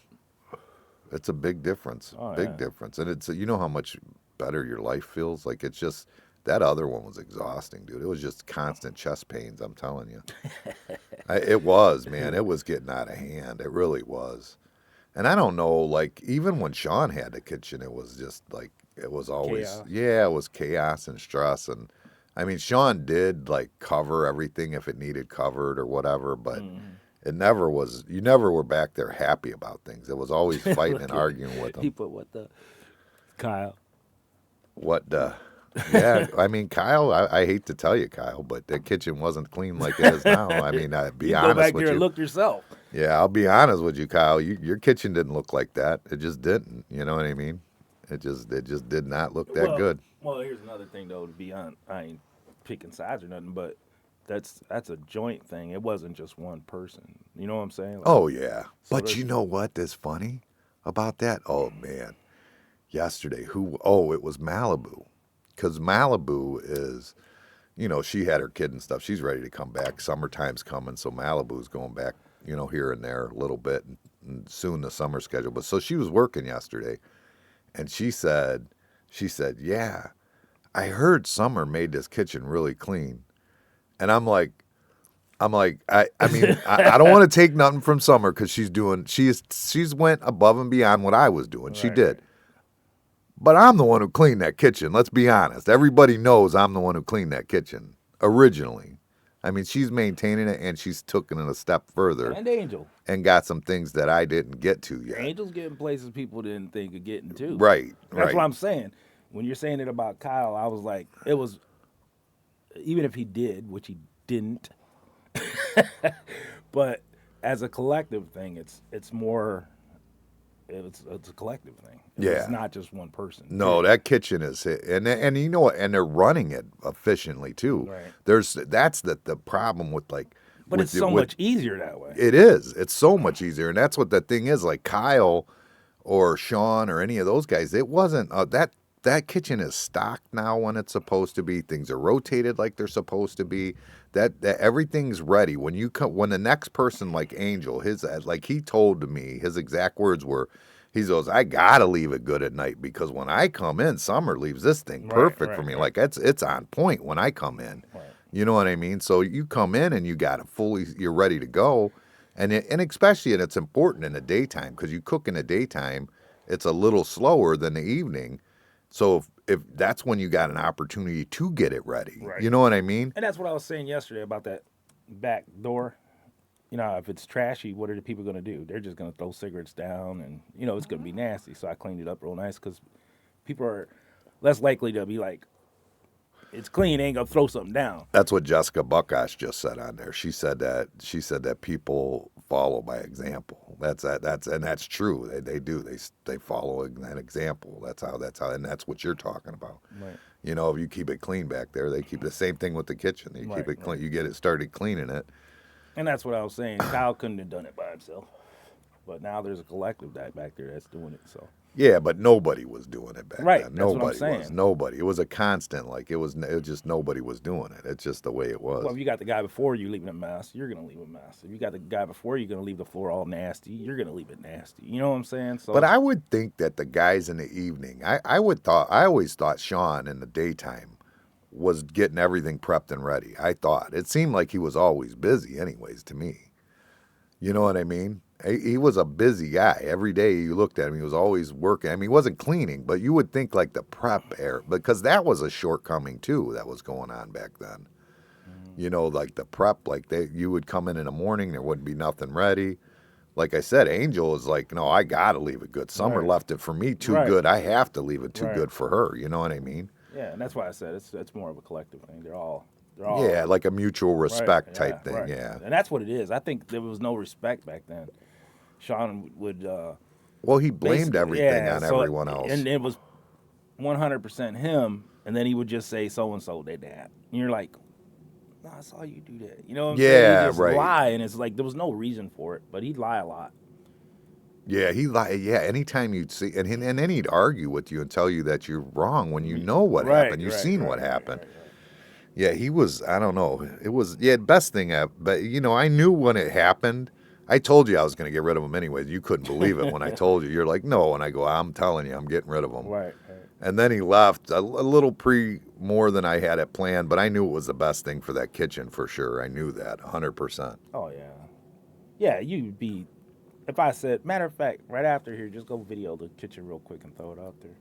it's a big difference. Big difference, and it's how much better your life feels. Like, it's just that other one was exhausting, dude. It was just constant chest pains. I'm telling you, it was, man. It was getting out of hand. It really was. And I don't know, like, even when Sean had the kitchen, it was just like, it was always,
chaos.
Yeah, it was chaos and stress. And I mean, Sean did like cover everything if it needed covered or whatever, but it never was, you never were back there happy about things. It was always fighting and arguing with him.
He put Kyle.
Yeah, I mean, Kyle, I hate to tell you, Kyle, but the kitchen wasn't clean like it is now. I mean, I'd be honest with you.
Go back there and look yourself.
Yeah, I'll be honest with you, Kyle. Your kitchen didn't look like that. It just didn't. You know what I mean? It just did not look that good.
Well, here's another thing though. To be honest, I ain't picking sides or nothing, but that's a joint thing. It wasn't just one person. You know what I'm saying? Like,
Oh yeah,
so
but you know what is funny about that? Oh man, yesterday it was Malibu, because Malibu is, she had her kid and stuff. She's ready to come back. Summertime's coming, so Malibu's going back. Here and there a little bit, and soon the summer schedule. But so she was working yesterday, and she said, yeah, I heard Summer made this kitchen really clean. And I'm like, I mean, I don't want to take nothing from Summer because she's went above and beyond what I was doing. She did. But I'm the one who cleaned that kitchen. Let's be honest. Everybody knows I'm the one who cleaned that kitchen originally. I mean, she's maintaining it, and she's taken it a step further.
And Angel.
And got some things that I didn't get to yet.
Angel's getting places people didn't think of getting to.
Right.
That's what I'm saying. When you're saying it about Kyle, I was like, it was, even if he did, which he didn't, but as a collective thing, it's more, it's a collective thing. It's not just one person.
No, that kitchen is, and and they're running it efficiently too.
Right.
That's the problem with like.
But it's so much easier that way.
It is. It's so much easier, and that's what the thing is. Like Kyle, or Sean, or any of those guys, it wasn't that that kitchen is stocked now when it's supposed to be. Things are rotated like they're supposed to be. That everything's ready. When you come, when the next person like Angel, his like he told me, his exact words were, he goes, I gotta leave it good at night because when I come in, Summer leaves this thing perfect for me. Like it's on point when I come in.
Right.
You know what I mean? So you come in and you got it fully, you're ready to go, and especially and it's important in the daytime because you cook in the daytime, it's a little slower than the evening. So if that's when you got an opportunity to get it ready,
Right.
you know what I mean?
And that's what I was saying yesterday about that back door. You know, if it's trashy, what are the people going to do? They're just going to throw cigarettes down and, you know, it's going to be nasty. So I cleaned it up real nice because people are less likely to be like, it's clean, ain't going to throw something down.
That's what Jessica Buckosh just said on there. She said that people follow by example. That's true. They do. They follow that example. That's how and that's what you're talking about.
Right.
You know, if you keep it clean back there, they keep the same thing with the kitchen. You keep it clean, you get it started cleaning it.
And that's what I was saying. Kyle couldn't have done it by himself. But now there's a collective that back there that's doing it. So
yeah, but nobody was doing it back then.
That's what I'm
Nobody
saying.
was. Nobody. It was a constant. Like it was just nobody was doing it. It's just the way it was.
Well, if you got the guy before you leaving a mess, you're gonna leave a mess. If you got the guy before you gonna leave the floor all nasty, you're gonna leave it nasty. You know what I'm saying? So,
but I would think that the guys in the evening, I always thought Sean in the daytime was getting everything prepped and ready. I thought it seemed like he was always busy, anyways. To me, you know what I mean? He was a busy guy. Every day you looked at him, he was always working. I mean, he wasn't cleaning, but you would think like the prep air, because that was a shortcoming too that was going on back then. You know, like the prep, like you would come in the morning, there wouldn't be nothing ready. Like I said, Angel is like, no, I got to leave it good. Summer left it for me too good. I have to leave it too good for her. You know what I mean?
Yeah, and that's why I said it's more of a collective thing. They're all
yeah, like a mutual respect type thing. Yeah,
and that's what it is. I think there was no respect back then. Sean would.
Well, he blamed everything on everyone else,
and it was 100% him. And then he would just say so and so did that, and you're like, no, I saw you do that. You know what I'm saying? He'd just lie, and it's like there was no reason for it, but he'd lie a lot.
Yeah, he lied. Yeah, anytime you'd see, and then he'd argue with you and tell you that you're wrong when you know what happened. You've seen what happened. Yeah, he was. I don't know. It was best thing. But you know, I knew when it happened. I told you I was going to get rid of him anyways. You couldn't believe it when I told you. You're like, no, and I go, I'm telling you, I'm getting rid of him.
Right.
And then he left a little more than I had it planned, but I knew it was the best thing for that kitchen for sure. I knew that 100%.
Oh yeah, yeah. You'd be. If I said, matter of fact, right after here, just go video the kitchen real quick and throw it out there.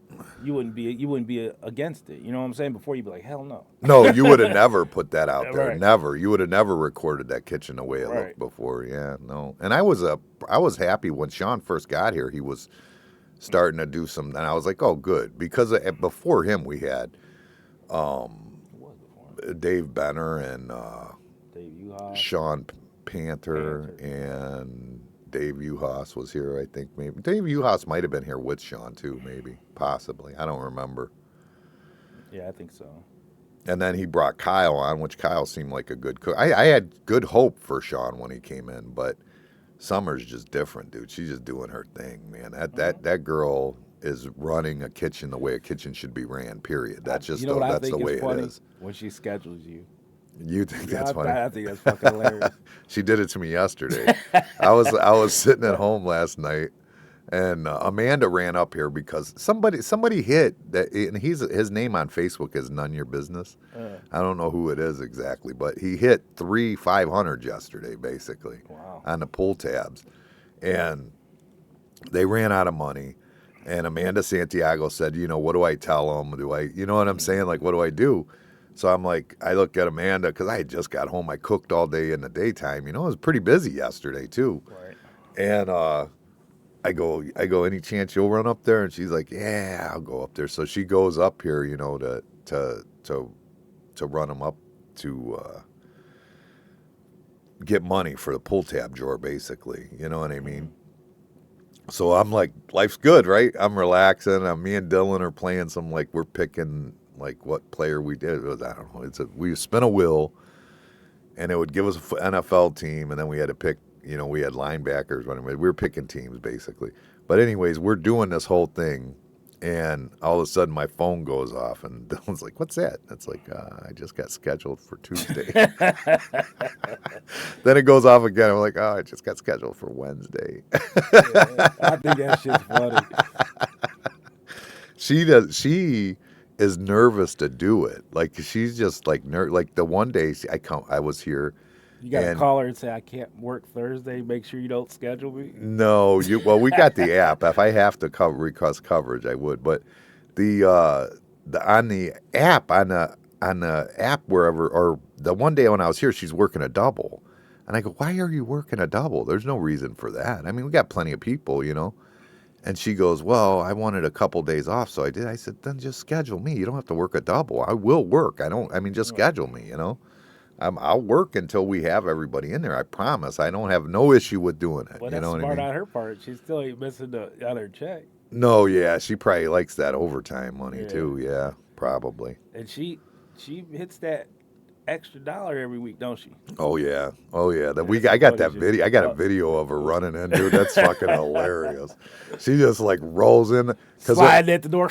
You wouldn't be against it. You know what I'm saying? Before you'd be like, hell no.
No, you would have never put that out there.
Right.
Never. You would have never recorded that kitchen the way it looked before. Yeah, no. And I was happy when Sean first got here. He was starting to do some, and I was like, oh, good, because before him we had Dave Benner and
Dave Uhas.
Sean Panther and Dave Uhas was here, I think. Maybe Dave Uhas might have been here with Sean too, maybe, possibly. I don't remember.
Yeah, I think so.
And then he brought Kyle on, which Kyle seemed like a good cook. I had good hope for Sean when he came in, but Summer's just different, dude. She's just doing her thing, man. That girl is running a kitchen the way a kitchen should be ran. Period. That's just that's the way it is.
When she schedules you.
You think that's funny?
I think that's fucking hilarious.
She did it to me yesterday. I was sitting at home last night, and Amanda ran up here because somebody hit that, and his name on Facebook is None Your Business. I don't know who it is exactly, but he hit 3 500 yesterday, basically, on the pull tabs, and they ran out of money. And Amanda Santiago said, you know, what do I tell them? You know what I'm saying? Like, what do I do? So I'm like, I look at Amanda because I had just got home. I cooked all day in the daytime. You know, it was pretty busy yesterday too.
Right.
And I go, any chance you'll run up there? And she's like, yeah, I'll go up there. So she goes up here, you know, to run them up to get money for the pull tab drawer, basically. You know what I mean? So I'm like, life's good, right? I'm relaxing. Me and Dylan are playing some, like, we're picking, like, what player we did. It was, I don't know. We spin a wheel, and it would give us an NFL team, and then we had to pick, you know, we had linebackers. We were picking teams, basically. But anyways, we're doing this whole thing, And all of a sudden, my phone goes off, and Dylan's like, "What's that?" It's like, "I just got scheduled for Tuesday." Then it goes off again. I'm like, "Oh, I just got scheduled for Wednesday."
Yeah, I think that shit's funny.
She is nervous to do it. Like she's just like like the one day I was here,
You got to
and
call her and say, I can't work Thursday. Make sure you don't schedule me.
no, well, we got the app. If I have to request coverage, I would. But the on the app on the app wherever, or the one day when I was here, she's working a double, and I go, "Why are you working a double? There's no reason for that. I mean, we got plenty of people, you know." And she goes, "Well, I wanted a couple days off, so I did." I said, "Then just schedule me. You don't have to work a double. I will work. I mean, just schedule me, you know. I'll work until we have everybody in there. I promise. I don't have no issue with doing it.
Well,
You
that's
know what I
smart
mean?"
on her part. She still ain't missing the other check.
No, yeah, she probably likes that overtime money
Yeah.
too. Yeah, probably.
And she hits that extra dollar every week, don't she?
Oh yeah,
That's
I got
funny
that
shit.
video. I got a video of her running in, dude. That's fucking hilarious. She just like rolls in
Sliding at the door.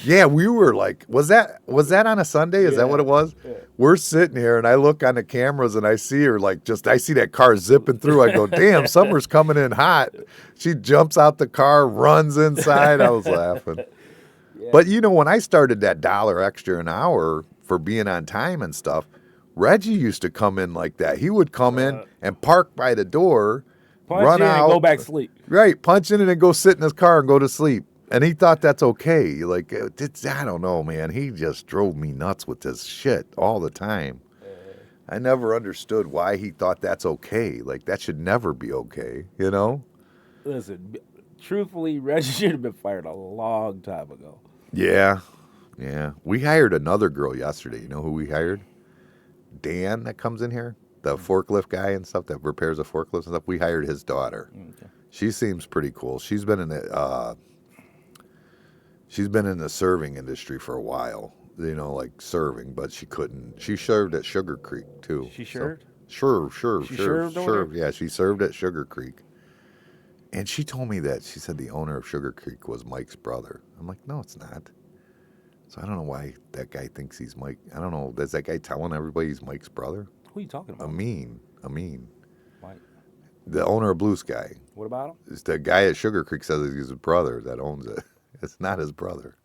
yeah, we were like, was that on a Sunday? Is that what it was?
Yeah.
We're sitting here and I look on the cameras and I see her I see that car zipping through. I go, damn, summer's coming in hot. She jumps out the car, runs inside. I was laughing.
Yeah.
But you know, when I started that $1 extra an hour for being on time and stuff, Reggie used to come in like that. He would come in and park by the door,
Punch
run
in
out,
and go back to sleep.
right, punch in and then go sit in his car and go to sleep. And he thought that's okay. Like, I don't know, man. He just drove me nuts with this shit all the time. I never understood why he thought that's okay. Like, that should never be okay, you know?
Listen, truthfully, Reggie should have been fired a long time ago.
Yeah. We hired another girl yesterday. You know who we hired? Dan that comes in here, the forklift guy and stuff that repairs the forklifts and stuff. We hired his daughter.
Okay.
She seems pretty cool. She's been in the serving industry for a while. You know, like serving, but she couldn't. She served at Sugar Creek too.
She served?
Sure.
She served over there?
Yeah, she served at Sugar Creek. And she told me that she said the owner of Sugar Creek was Mike's brother. I'm like, no, it's not. So I don't know why that guy thinks he's Mike. I don't know. Is that guy telling everybody he's Mike's brother?
Who are you talking about?
Amin.
Mike.
The owner of Blue Sky.
What about him?
It's the guy at Sugar Creek says he's his brother that owns it. It's not his brother.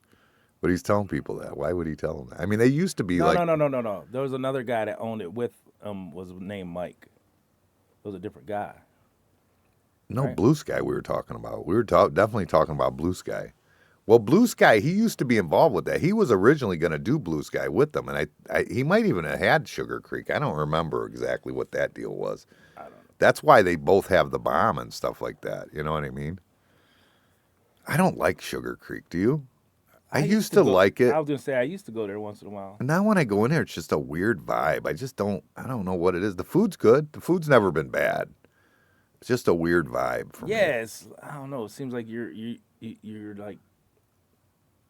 But he's telling people that. Why would he tell them that? I mean, they used to be
No.
like...
There was another guy that owned it with was named Mike. It was a different guy.
No,
right?
Blue Sky we were talking about. We were definitely talking about Blue Sky. Well, Blue Sky, he used to be involved with that. He was originally going to do Blue Sky with them, and he might even have had Sugar Creek. I don't remember exactly what that deal was.
I don't know.
That's why they both have the bomb and stuff like that. You know what I mean? I don't like Sugar Creek. Do you? I used to like it.
I was going to say, I used to go there once in a while.
And now when I go in there, it's just a weird vibe. I don't know what it is. The food's good. The food's never been bad. It's just a weird vibe for me.
Yes, I don't know. It seems like you're like,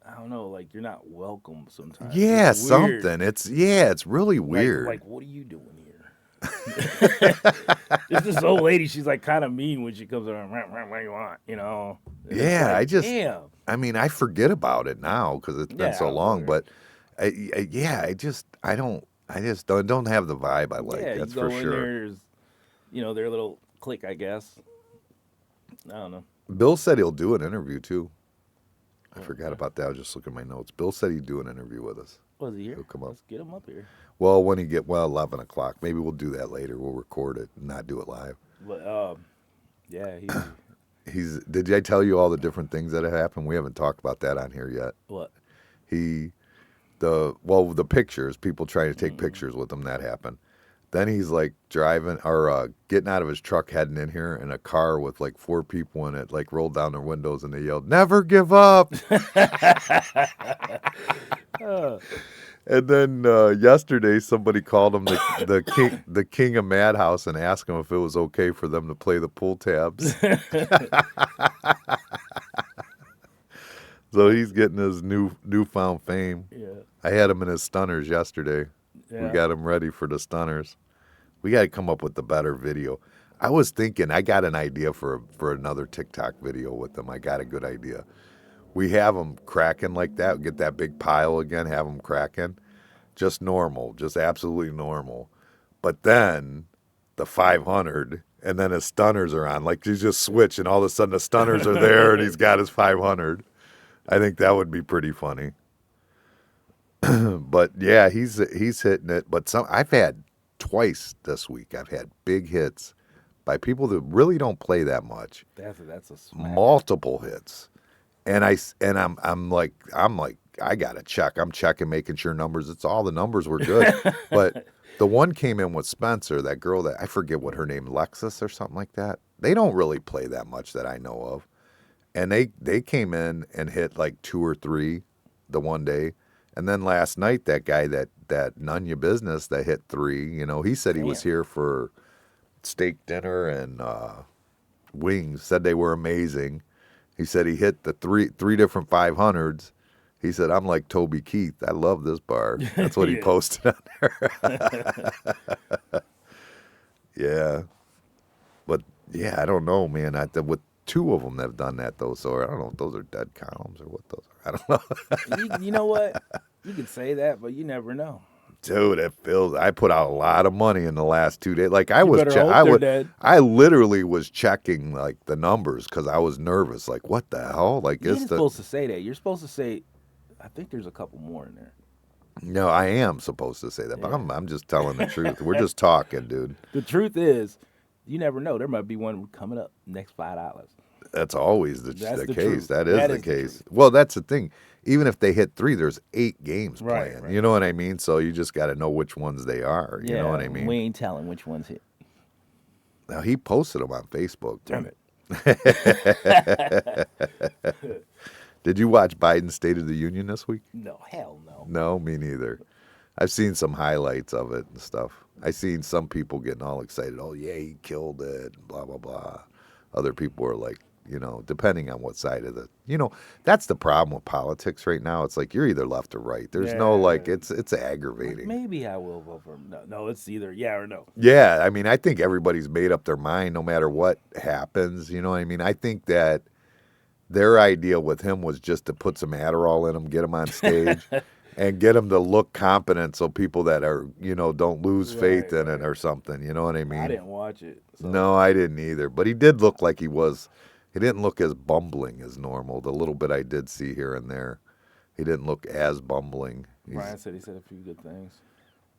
I don't know, like you're not welcome sometimes.
Yeah,
It's weird.
something. It's really weird.
Like, what are you doing here? There's this old lady. She's like kind of mean when she comes around. What do you want? You know? And it's
Yeah,
like,
I just.
damn.
I mean, I forget about it now because it's been so long.
whatever.
But I just don't have the vibe I like.
Yeah,
That's
you go
for
in
sure.
there's, their little clique, I guess. I don't know.
Bill said he'll do an interview too. I forgot about that. I was just looking at my notes. Bill said he'd do an interview with us.
Was he here?
He'll come up.
Let's get him up here.
Well, when he 11 o'clock. Maybe we'll do that later. We'll record it and not do it live.
But yeah,
Did I tell you all the different things that have happened? We haven't talked about that on here yet.
what?
The pictures, people trying to take pictures with him, that happened. Then he's like driving or getting out of his truck, heading in here, and a car with like 4 people in it, like rolled down their windows and they yelled, "Never give up." And then yesterday, somebody called him the king of Madhouse and asked him if it was okay for them to play the pull tabs. So he's getting his newfound fame.
Yeah.
I had him in his stunners yesterday.
Yeah.
We got him ready for the stunners. We got to come up with the better video. I was thinking, I got an idea for another TikTok video with them. I got a good idea. We have them cracking like that. Get that big pile again. Have them cracking. Just normal. Just absolutely normal. But then the 500, and then his stunners are on. Like you just switch, and all of a sudden the stunners are there, and he's got his 500. I think that would be pretty funny. But yeah, he's hitting it. But I've had twice this week. I've had big hits by people that really don't play that much.
That's a smack.
Multiple hits, and I'm like I gotta check. I'm checking, making sure numbers. It's all the numbers were good, but the one came in with Spencer, that girl that I forget what her name, Lexus or something like that. They don't really play that much that I know of, and they came in and hit like 2 or 3 the one day. And then last night, that guy that none your business that hit 3, he said he was here for steak dinner and wings. Said they were amazing. He said he hit the three different 500s. He said, I'm like Toby Keith. I love this bar. That's what he posted on there. Yeah. But yeah, I don't know, man. With 2 of them that have done that though, so I don't know if those are dead columns or what those are. I don't know.
You know what? You can say that, but you never know.
Dude, I put out a lot of money in the last 2 days. Like I
dead.
I literally was checking like the numbers because I was nervous. Like what the hell? Like
You're supposed to say that. You're supposed to say, I think there's a couple more in there.
No, I am supposed to say that, but I'm just telling the truth. We're just talking, dude.
The truth is, you never know. There might be one coming up next $5.
That's always the case.
Truth.
That is the case. Well, that's the thing. Even if they hit 3, there's 8 games playing.
Right.
You know what I mean? So you just got to know which ones they are. You know what I mean?
We ain't telling which ones hit.
Now, he posted them on Facebook.
Damn it.
Did you watch Biden's State of the Union this week?
No, hell no.
No, me neither. I've seen some highlights of it and stuff. I've seen some people getting all excited. Oh, yeah, he killed it, blah, blah, blah. Other people are like, depending on what side of that's the problem with politics right now. It's like you're either left or right. There's no it's aggravating.
Maybe I will vote for him. No, it's either yeah or no.
Yeah, I mean, I think everybody's made up their mind no matter what happens. You know what I mean? I think that their idea with him was just to put some Adderall in him, get him on stage, and get him to look competent so people that are, don't lose faith in it or something. You know what I mean?
I didn't watch it. So.
No, I didn't either. But he did look like he didn't look as bumbling as normal. The little bit I did see here and there, he didn't look as bumbling.
Brian said he said a few good things.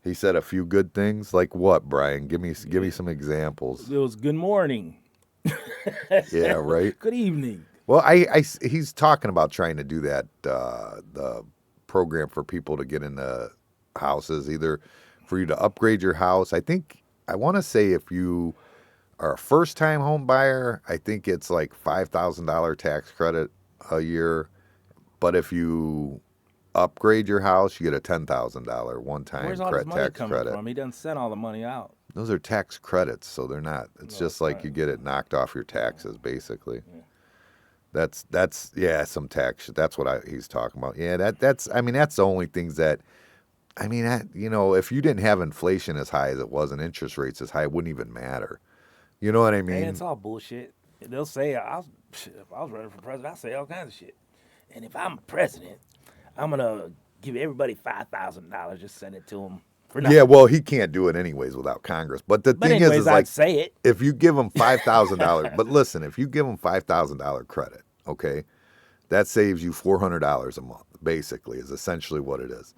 He said a few good things? Like what, Brian? Give me some examples.
It was good morning.
Yeah, right?
Good evening.
Well, he's talking about trying to do that, the program for people to get into houses, either for you to upgrade your house. I want to say if you are a first-time home buyer, I think it's like $5,000 tax credit a year. But if you upgrade your house, you get a $10,000 one-time
Where's all this money
tax
coming
credit.
from? He doesn't send all the money out.
Those are tax credits, so they're not. It's just like you get it knocked off your taxes, basically.
Yeah.
That's some tax. That's what he's talking about. Yeah, that's the only things that. If you didn't have inflation as high as it was and interest rates as high, it wouldn't even matter. You know what I mean?
And it's all bullshit. They'll say, if I was running for president, I'd say all kinds of shit. And if I'm president, I'm going to give everybody $5,000, just send it to them for nothing.
Yeah, well, he can't do it anyways without Congress. But the thing is
I'd
like,
say it.
if you give them $5,000, but listen, if you give them $5,000 credit, okay, that saves you $400 a month, basically, is essentially what it is.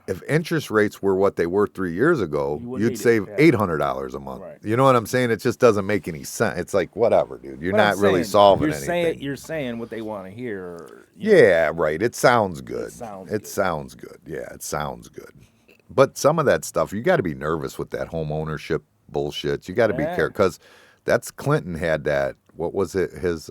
If interest rates were what they were 3 years ago, you'd save $800 a month. Right. You know what I'm saying? It just doesn't make any sense. It's like, whatever, dude. You're not really solving anything.
You're saying what they want to hear.
Yeah, right. It sounds good. It sounds good. Yeah, it sounds good. But some of that stuff, you got to be nervous with that home ownership bullshit. You got to be careful because that's Clinton had that. What was it? His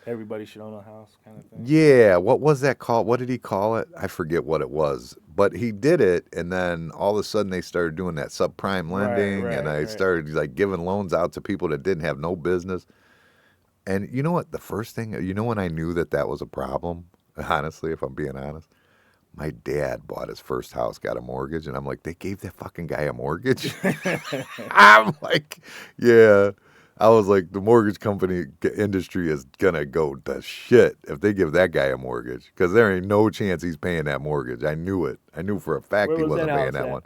everybody should own a house kind of thing.
Yeah, what was that called? What did he call it? I forget what it was. But he did it, and then all of a sudden they started doing that subprime lending, and I started like giving loans out to people that didn't have no business. And you know what? The first thing, when I knew that was a problem, honestly, if I'm being honest, my dad bought his first house, got a mortgage, and I'm like, they gave that fucking guy a mortgage? I'm like, yeah. I was like, the mortgage company industry is gonna go to shit if they give that guy a mortgage, because there ain't no chance he's paying that mortgage. I knew it. I knew for a fact
Where
he
was that
wasn't paying
house
that
at?
one.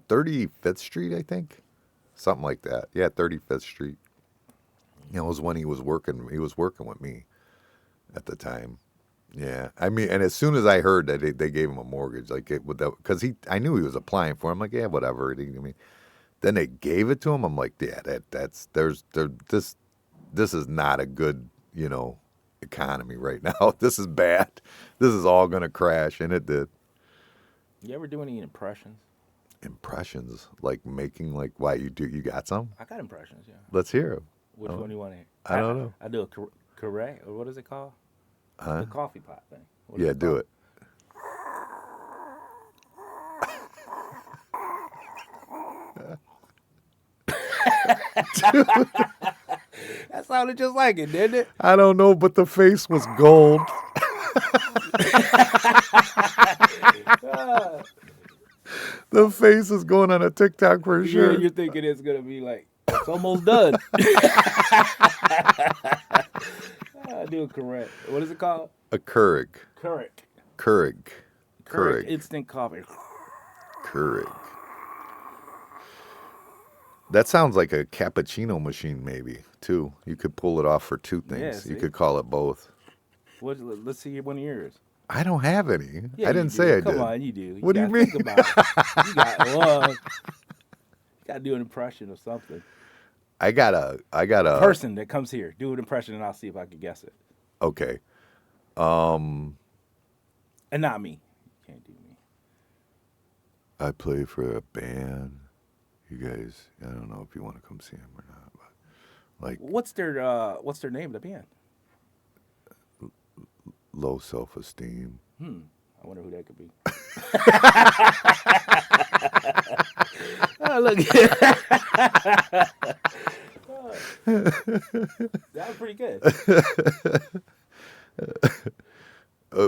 35th Street, I think, something like that. Yeah, 35th Street. It was when he was working. He was working with me at the time. Yeah, I mean, and as soon as I heard that they gave him a mortgage, like it would, because I knew he was applying for. It. I'm like, yeah, whatever. I mean, then they gave it to him. I'm like, yeah, this is not a good, economy right now. This is bad. This is all gonna crash, and it did.
You ever do any impressions?
Impressions, like making, like, why you got some?
I got impressions, yeah.
Let's hear them.
Which one do you want to hear?
I don't know.
I do a correct, or what is it called?
Huh?
The coffee pot thing. What is
Yeah,
it
do
called?
it.
That sounded just like it, didn't it?
I don't know, but the face was gold. The face is going on a TikTok for sure.
You're thinking it's gonna be like it's almost done. I do it correct. What is it called?
A Keurig.
Correct.
Keurig.
Instant coffee.
Keurig. That sounds like a cappuccino machine, maybe, too. You could pull it off for two things.
Yeah,
You
see?
could call it both.
Let's see one of yours.
I don't have any.
Yeah,
I didn't
you
say
do.
I
Come
did.
on, you do.
What do you
gotta
mean?
Think about it. You got to do an impression of something.
I got a
Person that comes here, do an impression, and I'll see if I can guess it.
Okay.
And not me. You can't do me.
I play for a band. You guys, I don't know if you want to come see them or not, but like
What's their name of the band?
low self-esteem.
I wonder who that could be. Oh, look. That was pretty good.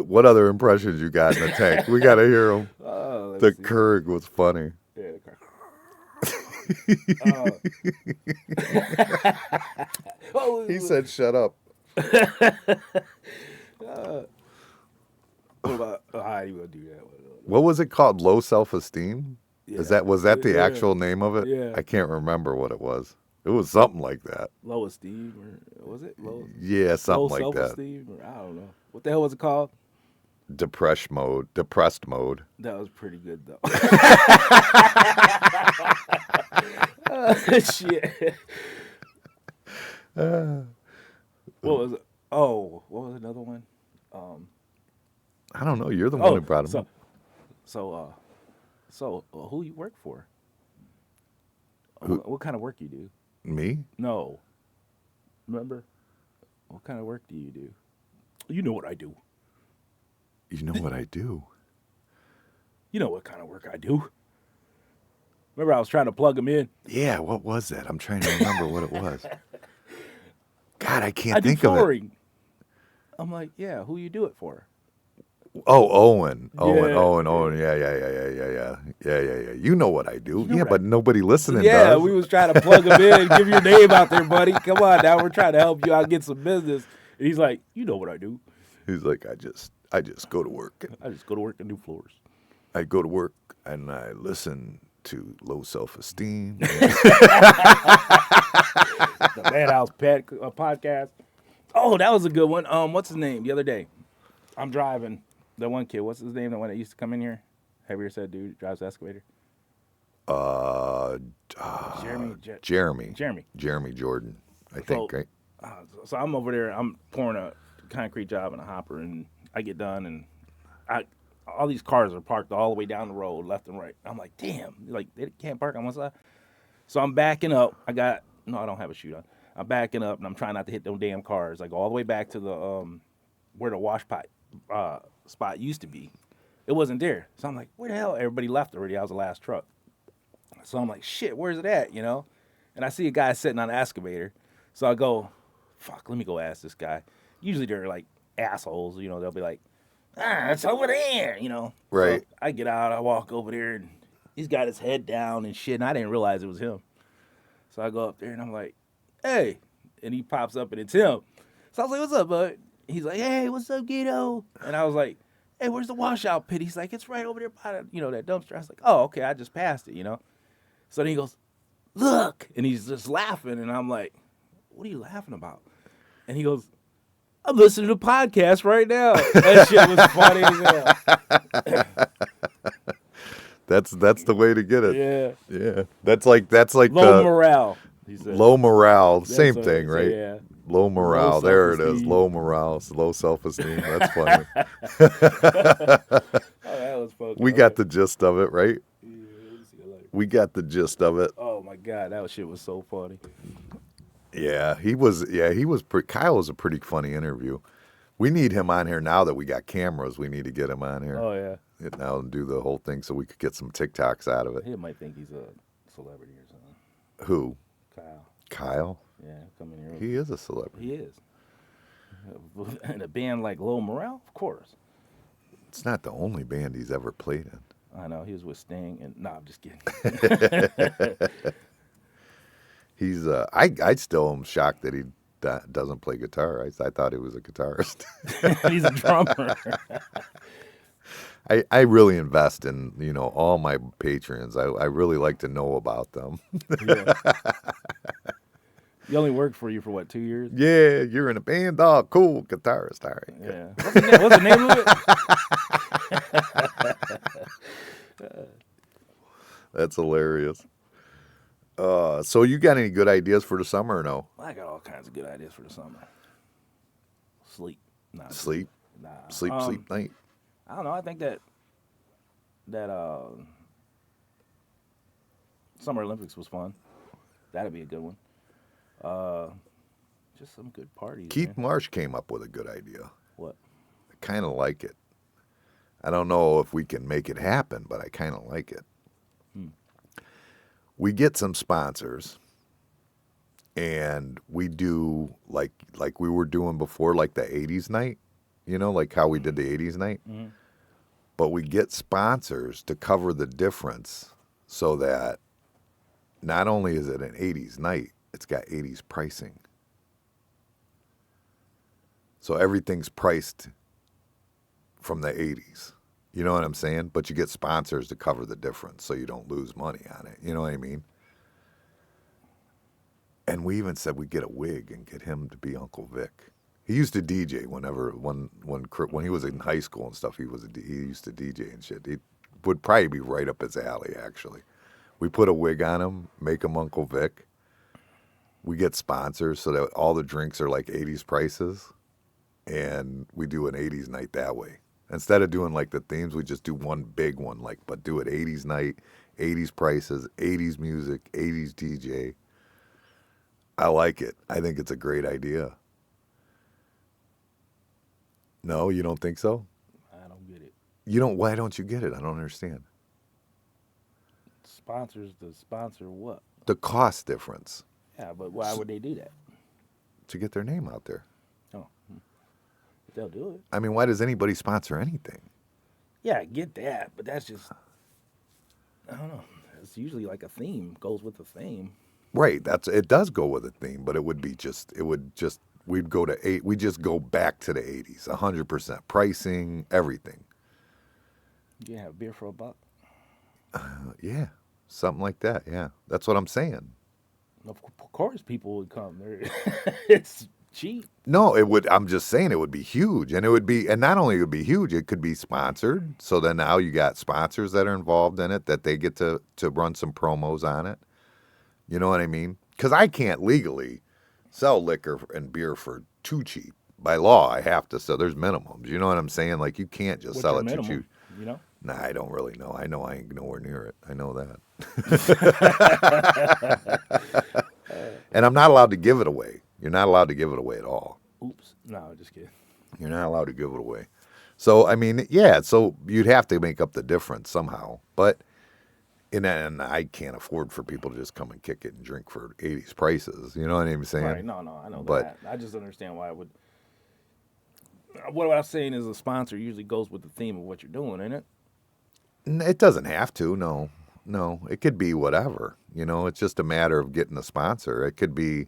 What other impressions you got in the tank? We got to hear them.
Oh,
The Keurig was funny.
Yeah,
He said, "Shut up."
What about how you gonna do that?
What was it called? Low self-esteem?
Yeah.
Was that the
Yeah.
actual name of it?
Yeah.
I can't remember what it was. It was something like that.
Low esteem, or was it low?
Yeah,
Low
something like that.
self-esteem, or I don't know. What the hell was it called?
Depressed mode.
That was pretty good though. Shit. What was it? Oh, what was another one?
I don't know. You're the one who brought him
so,
up.
so who you work for?
Who-
What kind of work you do?
Me?
No. Remember? What kind of work do you do? You know what I do.
You know what I do?
You know what kind of work I do. Remember I was trying to plug him in?
Yeah, what was that? I'm trying to remember what it was. God, I can't
I do
think of it.
flooring. I'm like, yeah, who you do it for?
Oh, Owen.
Yeah.
Owen. Yeah. You know what I do.
know
Yeah,
what
but nobody listening
Yeah,
does.
we was trying to plug him in, give your name out there, buddy. Come on now, we're trying to help you out get some business. And he's like, you know what I do.
He's like, I just go to work.
I just go to work and do floors.
I go to work and I listen to low self-esteem.
The Madhouse podcast. Oh, that was a good one. What's his name? The other day, I'm driving. The one kid, what's his name? The one that used to come in here, heavier set dude, drives the excavator. Jeremy
Jordan, I think,
So-
right?
So I'm over there. I'm pouring a concrete job in a hopper, and I get done, and all these cars are parked all the way down the road, left and right. I'm like, damn, like they can't park on one side. So I'm backing up. I don't have a chute on. I'm backing up, and I'm trying not to hit them damn cars. I go all the way back to the where the wash pipe spot used to be. It wasn't there. So I'm like, where the hell? Everybody left already. I was the last truck. So I'm like, shit, where's it at? You know? And I see a guy sitting on an excavator. So I go, fuck, let me go ask this guy. Usually they're like assholes, you know, they'll be like, it's over there, you know.
Right.
So I get out, I walk over there, and he's got his head down and shit, and I didn't realize it was him. So I go up there and I'm like, hey. And he pops up and it's him. So I was like, what's up, bud? He's like, hey, what's up, Gito? And I was like, hey, where's the washout pit? He's like, it's right over there by the, that dumpster. I was like, oh, okay, I just passed it, So then he goes, look. And he's just laughing. And I'm like, what are you laughing about? And he goes, I'm listening to the podcast right now. That shit was funny as hell.
That's the way to get it.
Yeah.
Yeah. That's like
Low morale, he said.
Low morale.
That's
Same
what
thing,
he said,
right?
yeah.
Low morale. There it is.
self-esteem.
Low morale. Low self-esteem. That's funny.
Oh, that was funny.
We got the gist of it, right?
Yeah, let me see the light.
We got the gist of it.
Oh my God, that shit was so funny.
Yeah, he was. Kyle was a pretty funny interview. We need him on here now that we got cameras. We need to get him on here
Oh yeah.
now and do the whole thing so we could get some TikToks out of it.
He might think he's a celebrity or something.
Who?
Kyle.
Kyle?
Yeah, come in here.
He is a celebrity.
He is. In a band like Low Morale, of course.
It's not the only band he's ever played in.
I know he was with Sting, and I'm just kidding.
He's. I still am shocked that he doesn't play guitar. I thought he was a guitarist.
He's a drummer.
I really invest in all my patrons. I really like to know about them.
Yeah. He only worked for you for what, 2 years?
Yeah, you're in a band. Oh, cool, guitarist. All right.
Yeah. What's the name of it?
That's hilarious. So you got any good ideas for the summer or no?
I got all kinds of good ideas for the summer. Sleep. Nah,
Sleep.
Nah.
Sleep night.
I don't know. I think that Summer Olympics was fun. That'd be a good one. Just some good parties.
Keith
man.
Marsh came up with a good idea.
What?
I kind of like it. I don't know if we can make it happen, but I kind of like it. We get some sponsors, and we do like we were doing before, like the 80s night, like how we did the 80s night.
Mm-hmm.
But we get sponsors to cover the difference so that not only is it an 80s night, it's got 80s pricing. So everything's priced from the 80s. You know what I'm saying? But you get sponsors to cover the difference so you don't lose money on it. You know what I mean? And we even said we'd get a wig and get him to be Uncle Vic. He used to DJ when he was in high school and stuff. He used to DJ and shit. He would probably be right up his alley, actually. We put a wig on him, make him Uncle Vic. We get sponsors so that all the drinks are like 80s prices, and we do an 80s night that way. Instead of doing like the themes, we just do one big one, but do it 80s night, 80s prices, 80s music, 80s DJ. I like it. I think it's a great idea. No, you don't think so?
I don't get it.
Why don't you get it? I don't understand.
Sponsors to sponsor what?
The cost difference
Yeah, but why would they do that?
to get their name out there.
Oh, they'll do it.
I mean, why does anybody sponsor anything?
Yeah, I get that, but that's just, I don't know. It's usually like a theme, goes with the theme.
Right, it does go with a theme, but we'd just go back to the 80s, 100%. Pricing, everything.
You can have beer for $1.
Yeah, something like that, yeah. That's what I'm saying.
Of course people would come. It's cheap.
No, I'm just saying it would be huge. And not only would it be huge, it could be sponsored. So then now you got sponsors that are involved in it, that they get to run some promos on it. You know what I mean? Because I can't legally sell liquor and beer for too cheap. By law, I have to sell. There's minimums. You know what I'm saying? Like, you can't just sell it too cheap.
You know?
Nah, I don't really know. I know I ain't nowhere near it. I know that. And I'm not allowed to give it away. You're not allowed to give it away at all.
Oops. No, just kidding.
You're not allowed to give it away. So, I mean, yeah, so you'd have to make up the difference somehow. But, and I can't afford for people to just come and kick it and drink for 80s prices. You know what I'm saying?
Right. No, I know
But-
that. I just understand why it would. What I'm saying is a sponsor usually goes with the theme of what you're doing, ain't it?
It doesn't have to, no. It could be whatever. You know, it's just a matter of getting a sponsor. It could be,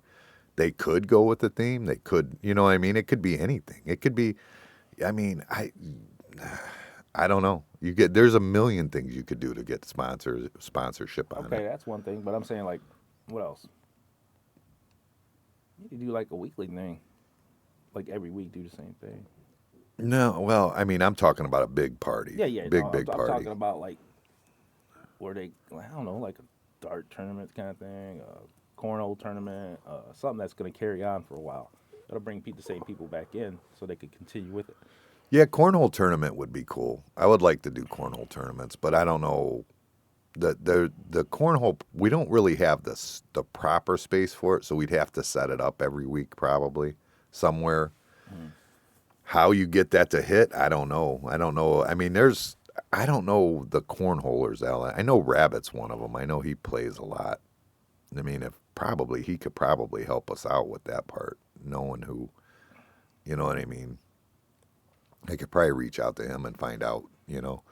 they could go with the theme. They could, you know what I mean? It could be anything. It could be, I mean, I don't know. There's a million things you could do to get sponsorship on
Okay,
it.
that's one thing. But I'm saying like, what else? You could do like a weekly thing, like every week do the same thing.
No, well, I mean, I'm talking about a big party.
Yeah, yeah.
Big,
No,
big
I'm
party.
talking about like where they, I don't know, like a dart tournament kind of thing, a cornhole tournament, something that's going to carry on for a while. That'll bring the same people back in so they could continue with it.
Yeah, cornhole tournament would be cool. I would like to do cornhole tournaments, but I don't know. The cornhole, we don't really have the proper space for it, so we'd have to set it up every week probably somewhere. How you get that to hit, I don't know. I don't know. I mean, I don't know the cornholers, Alan. I know Rabbit's one of them. I know he plays a lot. I mean, he could probably help us out with that part, knowing who, you know what I mean? I could probably reach out to him and find out, you know.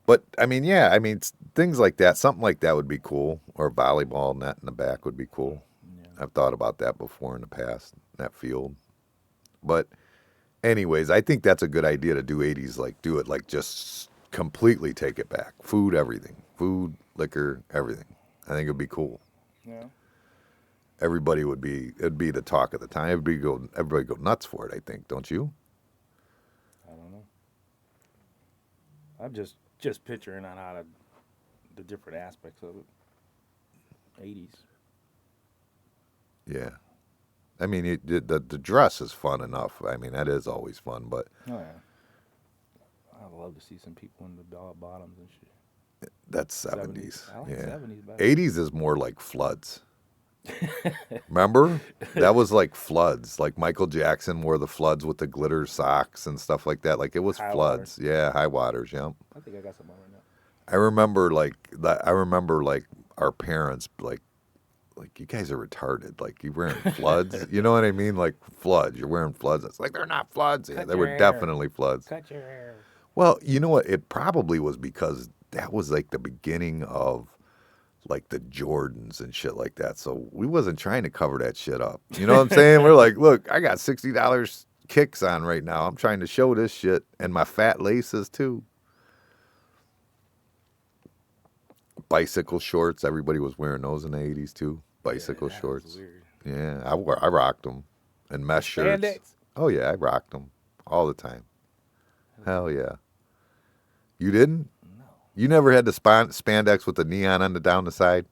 But, I mean, yeah, I mean, things like that, something like that would be cool. Or volleyball net in the back would be cool.
Yeah.
I've thought about that before in the past, that field. But anyways, I think that's a good idea to do 80s, like do it, like just completely take it back. Food, everything. Food, liquor, everything. I think it would be cool.
Yeah.
It'd be the talk of the time. Everybody go nuts for it, I think, don't you?
I don't know. I'm just picturing on how the different aspects of it. 80s.
Yeah. I mean, the dress is fun enough. I mean, that is always fun, but
Oh yeah. I'd love to see some people in the bottoms and shit.
that's 70s.
I like
Yeah.
70s better.
80s is more like floods. Remember? That was like floods. Like Michael Jackson wore the floods with the glitter socks and stuff like that. Like it was
High
floods. Yeah, high waters, yeah.
I think I got some on right now.
I remember like our parents like you guys are retarded. Like you wearing floods. You know what I mean? Like floods. You're wearing floods. It's like they're not floods. Yeah,
Cut
they
your
were
hair.
definitely floods.
Cut your hair.
Well, you know what? It probably was because that was like the beginning of like the Jordans and shit like that. So we wasn't trying to cover that shit up. You know what I'm saying? We're like, look, I got $60 kicks on right now. I'm trying to show this shit and my fat laces too. Bicycle shorts. Everybody was wearing those in the 80s too. Bicycle
Yeah, that was
shorts.
weird.
Yeah, I rocked them. And mesh shirts.
Spandex?
Oh yeah, I rocked them all the time. Hell yeah. You didn't?
No.
You never had the spandex with the neon on down the side?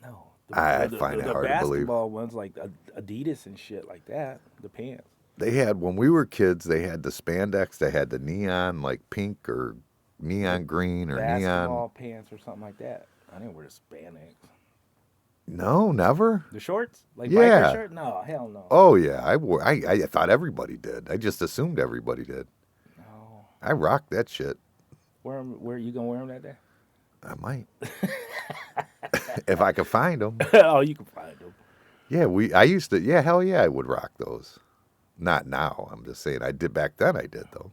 No.
I find it hard to believe.
The basketball ones like Adidas and shit like that. The pants.
They had, when we were kids, they had the spandex. They had the neon, like pink or neon green or
Basketball
neon.
pants or something like that. I didn't wear the spandex.
No, never.
The shorts? Like
Yeah.
biker shirt? No, hell no.
Oh yeah, I thought everybody did. I just assumed everybody did.
No.
I rocked that shit.
Where you gonna wear them that day?
I might. If I could find them.
Oh, you can find them.
Yeah, I used to. Yeah, hell yeah, I would rock those. Not now. I'm just saying. I did back then. I did though.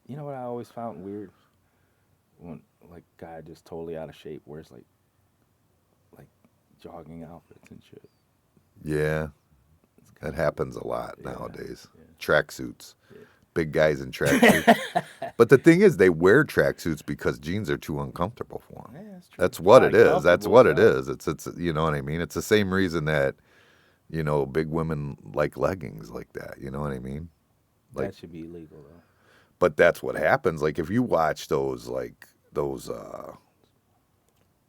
You know what I always found weird? When like guy just totally out of shape wears like jogging outfits and shit.
Yeah,
It's
that
kinda-
happens a lot
Yeah,
nowadays.
yeah.
Tracksuits.
Yeah.
Big guys in tracksuits. But the thing is, they wear tracksuits because jeans are too uncomfortable for them.
Yeah, that's true.
That's what
Not
it is. That's
comfortable,
what it
so-
is. It's you know what I mean? It's the same reason that, you know, big women like leggings like that. You know what I mean? Like,
that should be illegal though.
but that's what happens. Like if you watch those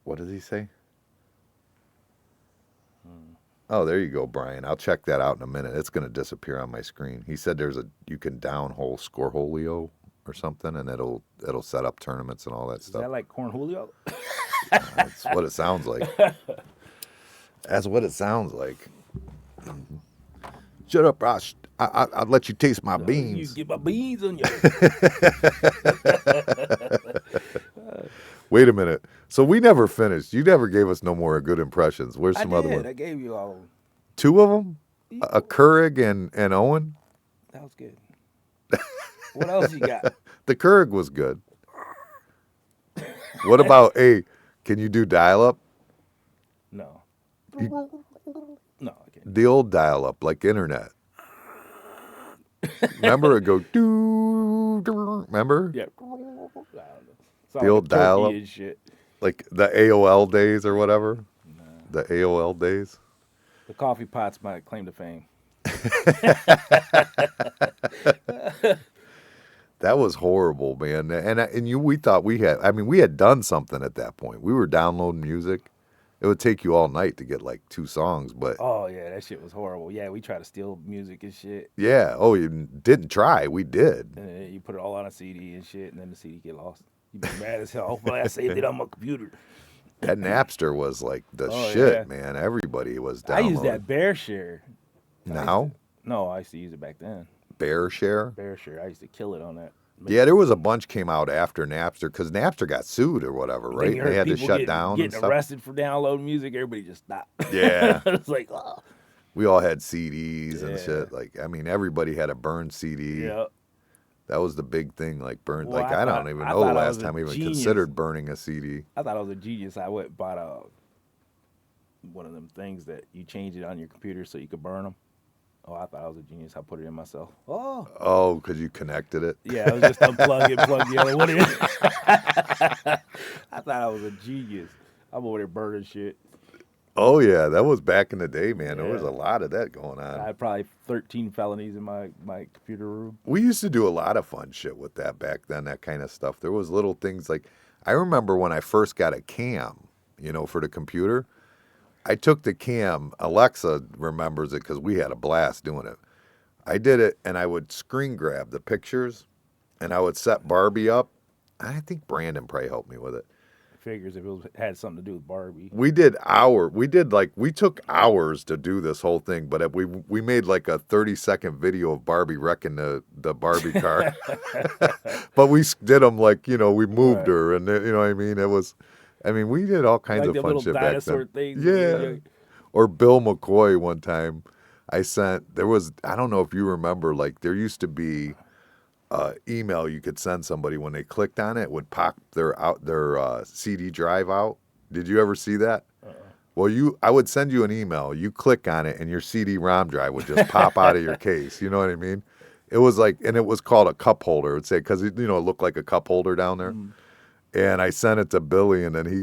what does he say? Oh, there you go, Brian. I'll check that out in a minute. It's going to disappear on my screen. He said you can downhole Scoreholio or something, and it'll set up tournaments and all that
Is
stuff.
that like Cornholio?
That's what it sounds like. That's what it sounds like. Shut up, Ross. I'll let you taste my
You
beans.
get my beans on you.
Wait a minute. So we never finished. You never gave us no more good impressions. Where's
I
some
did.
other ones?
I gave you all.
Two of them? A Keurig and Owen?
That was good. What else you got?
The Keurig was good. What about, hey, can you do dial-up?
No.
You-
No, I can't.
The old dial-up, like internet. Remember it go doo, doo, remember?
Yeah. I don't know.
The
Sound like
old
a turkey
dial-up,
and shit.
like the AOL days or whatever.
Nah.
The AOL days.
The coffee pots might claim to fame.
That was horrible, man. We thought we had. I mean, we had done something at that point. We were downloading music. It would take you all night to get like 2 songs, but
Oh yeah, that shit was horrible. Yeah, we tried to steal music and shit,
yeah. Oh, you didn't try. We did.
and then you put it all on a CD and shit, and then the CD get lost. You be mad as hell. Hopefully, I saved it on my computer.
That Napster was like the
Oh,
shit,
yeah.
man. Everybody was
I used
downloading.
that Bear Share.
Now,
No, I used to use it back then.
Bear Share.
Bear Share. I used to kill it on that.
Yeah, there was a bunch came out after Napster because Napster got sued or whatever,
Then
right?
you
They
heard
had to
people
shut down and
getting
stuff.
arrested for downloading music. Everybody just stopped.
Yeah.
It's like, oh.
We all had CDs and
Yeah.
shit. Like, I mean, everybody had a burned CD.
Yeah.
That was the big thing. Like, burned.
Well,
like,
I
I
thought-
don't even
I
know the
thought I
last
was a
time I even
genius.
considered burning a CD.
I thought I was a genius. I went and bought one of them things that you change it on your computer so you could burn them. Oh, I thought I was a genius. I put it in myself. Oh.
Oh, because you connected it.
Yeah, I was just unplug it, plug the other one in. I thought I was a genius. I'm over there burning shit.
Oh yeah, that was back in the day, man. There was
Yeah.
a lot of that going
I
on.
had probably 13 felonies in my computer room.
We used to do a lot of fun shit with that back then. That kind of stuff. There was little things like I remember when I first got a cam, for the computer. I took the cam. Alexa remembers it because we had a blast doing it. I did it, and I would screen grab the pictures, and I would set Barbie up. I think Brandon probably helped me with it.
Figures if it had something to do with Barbie.
We took hours to do this whole thing, but we made like a 30-second video of Barbie wrecking the Barbie car. But we did them like, we moved
Right.
her, and you know what I mean? We did all kinds
Like
of
the
fun
little
shit back
dinosaur
then.
things.
Yeah. Or Bill McCoy one time. I don't know if you remember, like there used to be email you could send somebody when they clicked on it, would pop their CD drive out. Did you ever see that? Well, I would send you an email. You click on it, and your CD-ROM drive would just pop out of your case. You know what I mean? It was like, and it was called a cup holder. It would say because it looked like a cup holder down there.
Mm.
And I sent it to Billy, and then he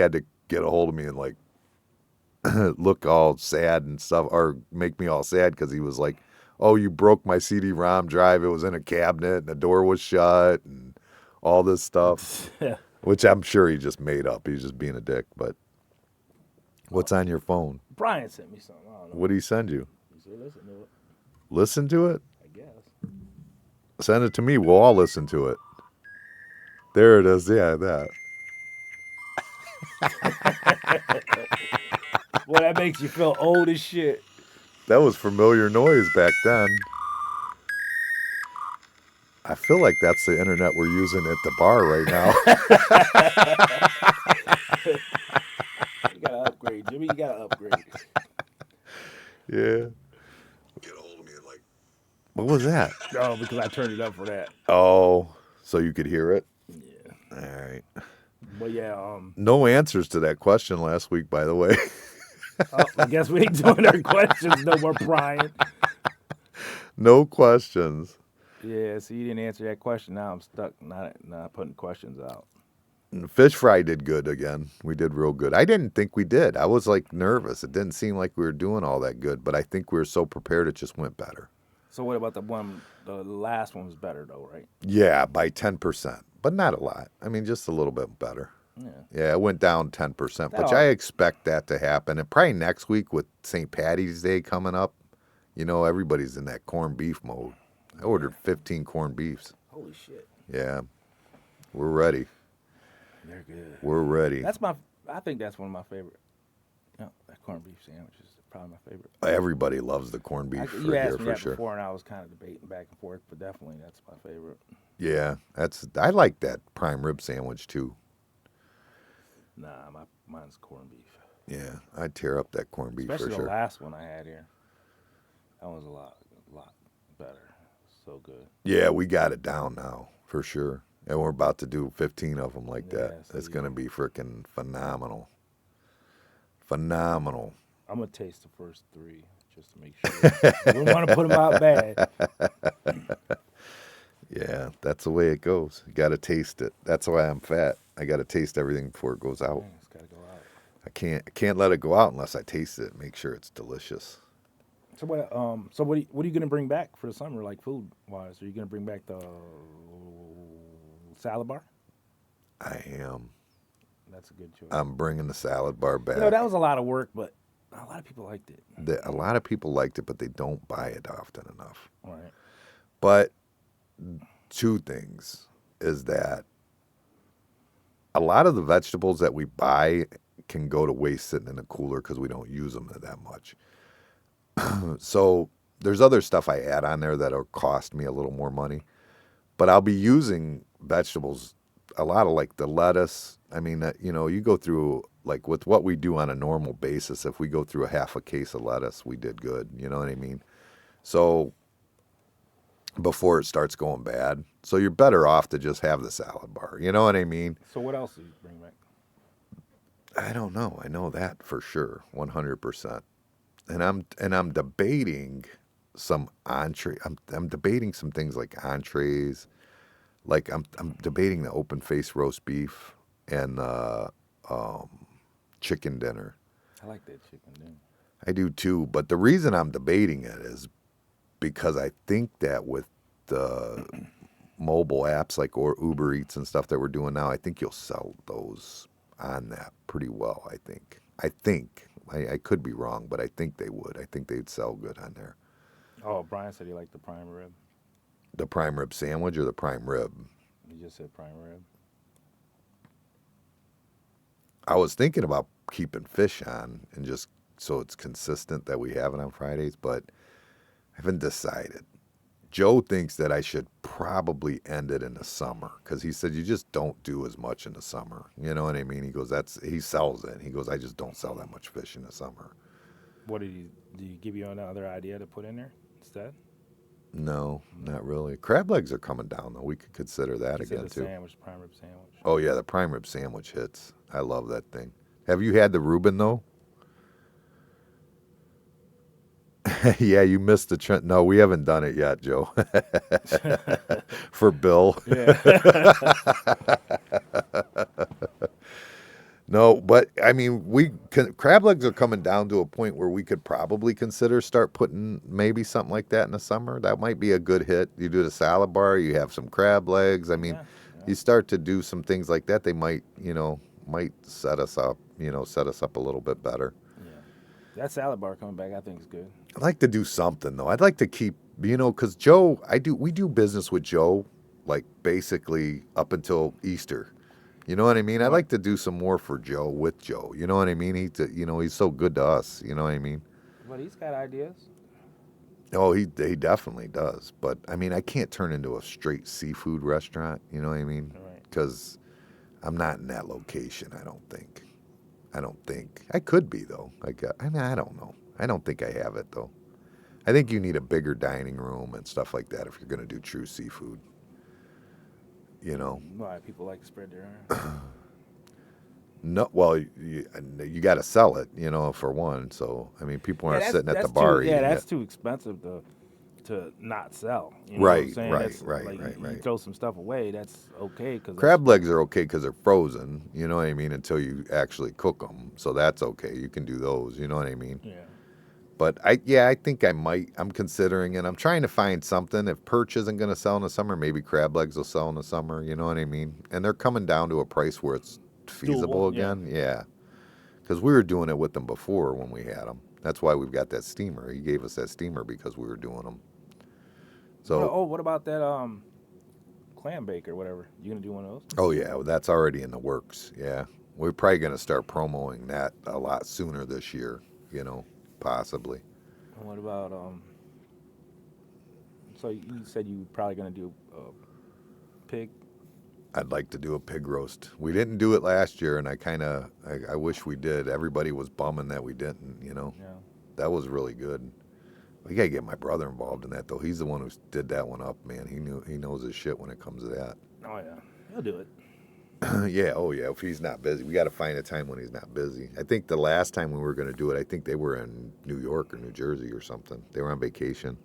had to get a hold of me and like look all sad and stuff, or make me all sad because he was like, "Oh, you broke my CD-ROM drive. It was in a cabinet, and the door was shut, and all this stuff," which I'm sure he just made up. He's just being a dick. But what's on your phone?
Brian sent me something. I don't know.
What did he send you?
He said, listen to it,
Listen to it.
I guess.
Send it to me. We'll all listen to it. There it is. Yeah, that.
Boy, that makes you feel old as shit.
That was familiar noise back then. I feel like that's the internet we're using at the bar right now.
You gotta upgrade, Jimmy. You gotta upgrade.
Yeah. Get a hold of me and like, what was that?
No, because I turned it up for that.
Oh, so you could hear it?
Yeah.
All right.
But yeah,
No answers to that question last week, by the way.
I guess we ain't doing our questions no more, Brian.
No questions.
Yeah, so you didn't answer that question. Now I'm stuck not putting questions out.
Fish fry did good again. We did real good. I didn't think we did. I was like nervous. It didn't seem like we were doing all that good, but I think we were so prepared it just went better.
So what about the last one was better though, right?
Yeah, by 10%, but not a lot. Just a little bit better.
Yeah.
Yeah, it went down 10%, which
Oh.
I expect that to happen. And probably next week with St Paddys Day coming up, everybody's in that corned beef mode. I ordered 15 corned beefs.
Holy shit.
Yeah, we're ready.
They're good.
We're ready.
I think that's one of my favorite. That corned beef sandwich is probably my favorite.
Everybody loves the corned beef
You
here
asked me
for
that
sure.
before, and I was kind of debating back and forth, but definitely that's my favorite.
Yeah, I like that prime rib sandwich too.
Nah, mine's corned beef.
Yeah, I'd tear up that corned beef
Especially
for
the
sure.
last one I had here. That was a lot better. So good.
Yeah, we got it down now for sure. And we're about to do 15 of them like that.
Yeah, so
It's
you-
going to be freaking phenomenal. Phenomenal.
I'm gonna taste the first 3 just to make sure. We don't want to put them out bad.
Yeah, that's the way it goes. You got to taste it. That's why I'm fat. I got to taste everything before it goes out.
Dang, it's gotta go out.
I can't let it go out unless I taste it. Make sure it's delicious.
So what are you gonna bring back for the summer, like food wise? Are you gonna bring back the salad bar?
I am.
That's a good choice.
I'm bringing the salad bar back.
That was a lot of work, but a lot of people liked it.
A lot of people liked it, but they don't buy it often enough.
All right.
But 2 things is that a lot of the vegetables that we buy can go to waste sitting in a cooler because we don't use them that much. So there's other stuff I add on there that'll cost me a little more money. But I'll be using vegetables, a lot of like the lettuce. I mean, you go through, like with what we do on a normal basis, if we go through a half a case of lettuce, we did good. You know what I mean? So before it starts going bad. So you're better off to just have the salad bar. You know what I mean?
So what else do you bring back?
I don't know. I know that for sure, 100%. And I'm debating some entree. I'm debating some things like entrees. Like I'm debating the open face roast beef and chicken dinner.
I like that chicken dinner.
I do too. But the reason I'm debating it is because I think that with the mobile apps like or Uber Eats and stuff that we're doing now, I think you'll sell those on that pretty well. I think. I could be wrong, but I think they would. I think they'd sell good on there.
Oh, Brian said he liked the prime rib.
The prime rib sandwich or the prime rib?
He just said prime rib.
I was thinking about keeping fish on and just so it's consistent that we have it on Fridays, but I haven't decided. Joe thinks that I should probably end it in the summer because he said you just don't do as much in the summer. You know what I mean? He goes, he sells it. He goes, I just don't sell that much fish in the summer.
What did he give you another idea to put in there instead?
No, not really. Crab legs are coming down though. We could consider that
He
again
said the
too.
sandwich, prime rib sandwich.
Oh yeah, the prime rib sandwich hits. I love that thing. Have you had the Reuben though? Yeah, you missed the trend. No, we haven't done it yet, Joe. For Bill.
Yeah.
No, but I mean, crab legs are coming down to a point where we could probably consider start putting maybe something like that in the summer. That might be a good hit. You do the salad bar, you have some crab legs. I mean, you start to do some things like that. They might set us up, set us up a little bit better.
Yeah. That salad bar coming back, I think is good.
I'd like to do something though. I'd like to keep, because Joe, we do business with Joe, like basically up until Easter. You know what I mean? I'd like to do some more for Joe with Joe. You know what I mean? He's so good to us. You know what I mean?
But he's got ideas.
Oh, he definitely does. But I mean, I can't turn into a straight seafood restaurant. You know what I mean?
Right.
Because I'm not in that location. I don't think. I could be though. I don't know. I don't think I have it though. I think you need a bigger dining room and stuff like that if you're going to do true seafood.
Why people like to spread their arms.
No, well, you got to sell it, for one. So I mean, people aren't sitting at the bar eating
that's
it.
too expensive to not sell.
Right,
what I'm saying?
right.
You throw some stuff away, that's okay.
Crab legs are okay because they're frozen. You know what I mean? Until you actually cook them, so that's okay. You can do those. You know what I mean?
Yeah.
But I think I might. I'm considering it. I'm trying to find something. If perch isn't going to sell in the summer, maybe crab legs will sell in the summer. You know what I mean? And they're coming down to a price where it's feasible
Doable,
again. Yeah. Because we were doing it with them before when we had them. That's why we've got that steamer. He gave us that steamer because we were doing them. So.
What about that clam bake or whatever? You gonna do one of those?
Oh yeah, well, that's already in the works. Yeah, we're probably going to start promoting that a lot sooner this year. Possibly.
And what about So you said you were probably gonna do pig.
I'd like to do a pig roast. We didn't do it last year, and I wish we did. Everybody was bumming that we didn't.
Yeah.
That was really good. We gotta get my brother involved in that though. He's the one who did that one up, man. He knows his shit when it comes to that.
Oh yeah, he'll do it.
Yeah, oh yeah, if he's not busy. We got to find a time when he's not busy. I think the last time we were going to do it, I think they were in New York or New Jersey or something. They were on vacation.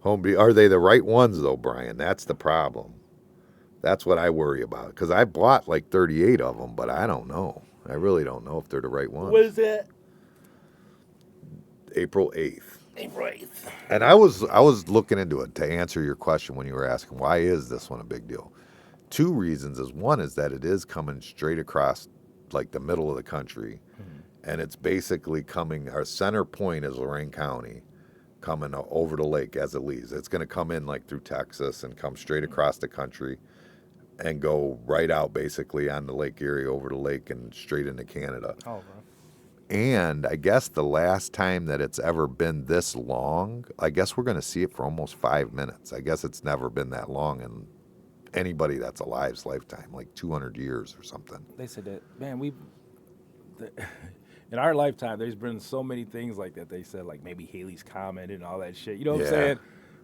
Are they the right ones though, Brian? That's the problem. That's what I worry about because I bought like 38 of them, but I don't know. I really don't know if they're the right ones.
What is that?
April 8th.
April 8th.
And I was looking into it to answer your question when you were asking why is this one a big deal. Two reasons is one is that it is coming straight across like the middle of the country, and it's basically coming. Our center point is Lorain County, coming over the lake as it leaves. It's going to come in like through Texas and come straight across the country, and go right out basically on the Lake Erie over the lake and straight into Canada.
Oh, bro.
And I guess the last time that it's ever been this long, I guess we're going to see it for almost 5 minutes. I guess it's never been that long in anybody that's alive's lifetime, like 200 years or something.
They said that, man, in our lifetime, there's been so many things like that. They said, like, maybe Haley's Comet and all that shit. You know what I'm saying?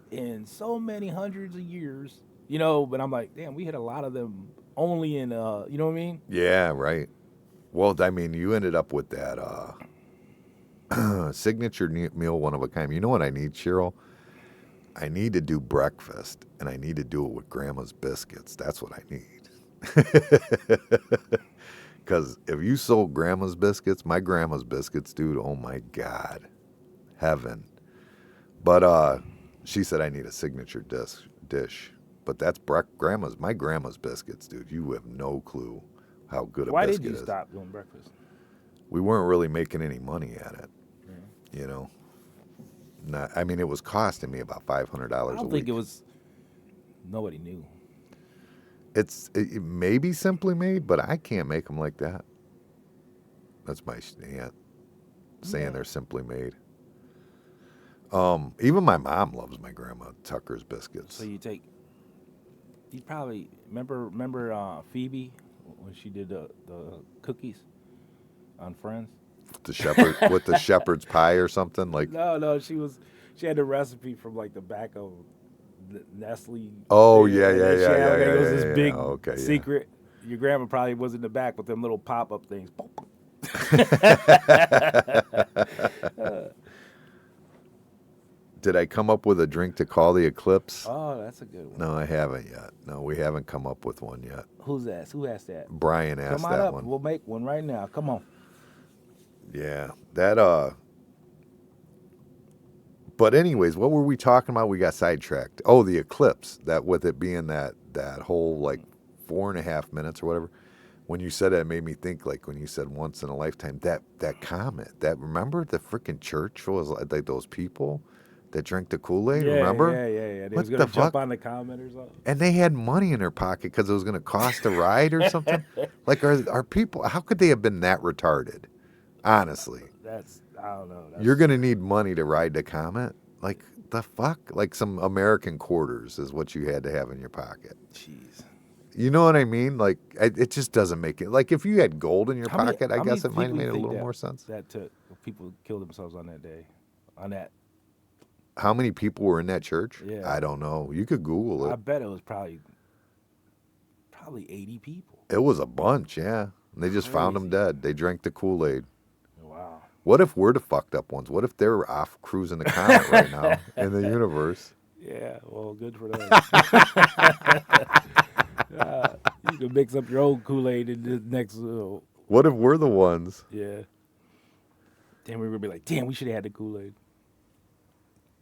In so many hundreds of years, you know, but I'm like, damn, we had a lot of them only in, you know what I mean?
Yeah, right. Well, I mean, you ended up with that signature meal, one of a kind. You know what I need, Cheryl? I need to do breakfast, and I need to do it with Grandma's biscuits. That's what I need. Because if you sold Grandma's biscuits, my Grandma's biscuits, dude, oh my God, heaven. But she said I need a signature dish. But that's my Grandma's biscuits, dude. You have no clue how good a
Why
biscuit
did you
is.
stop doing breakfast?
We weren't really making any money at it, you know. I mean, it was costing me about $500 a week.
I don't think it was. Nobody knew.
It may be Simply Made, but I can't make them like that. That's my aunt saying they're Simply Made. Even my mom loves my Grandma Tucker's biscuits.
So you probably remember Phoebe when she did the cookies on Friends.
With the shepherd's pie or something like.
No, she had the recipe from like the back of the Nestle.
Oh
thing,
yeah.
and then she had, like, it was this
Yeah.
big
Okay,
secret. Your grandma probably was in the back with them little pop-up things.
Did I come up with a drink to call the eclipse?
Oh, that's a good one.
No, I haven't yet. No, we haven't come up with one yet.
Who's asked? Who asked that?
Brian asked
Come on
that
up.
one.
We'll make one right now. Come on.
Yeah, that But anyways, what were we talking about? We got sidetracked. Oh, the eclipse. That with it being that whole like 4.5 minutes or whatever. When you said that, it made me think like when you said once in a lifetime. That comet. Remember the freaking church was like those people that drank the Kool-Aid. Remember?
Yeah. They
What
was gonna
the
jump
fuck?
on the comment or something.
And they had money in their pocket because it was going to cost a ride or something. Like, are people? How could they have been that retarded? Honestly,
I don't know.
you're going to need money to ride the comet. Like the fuck? Like some American quarters is what you had to have in your pocket.
Jeez.
You know what I mean? Like it just doesn't make it. Like if you had gold in your pocket, I guess it might have made a little more sense.
That people killed themselves on that day, on that.
How many people were in that church?
Yeah.
I don't know. You could Google it.
I bet it was probably 80 people.
It was a bunch, yeah. And they just found them dead. They drank the Kool-Aid.
Wow.
What if we're the fucked up ones? What if they're off cruising the comet right now in the universe?
Yeah, well, good for them. You can mix up your old Kool-Aid in the next.
What if we're the ones?
Yeah. Then we're gonna be like, damn, we should have had the Kool-Aid.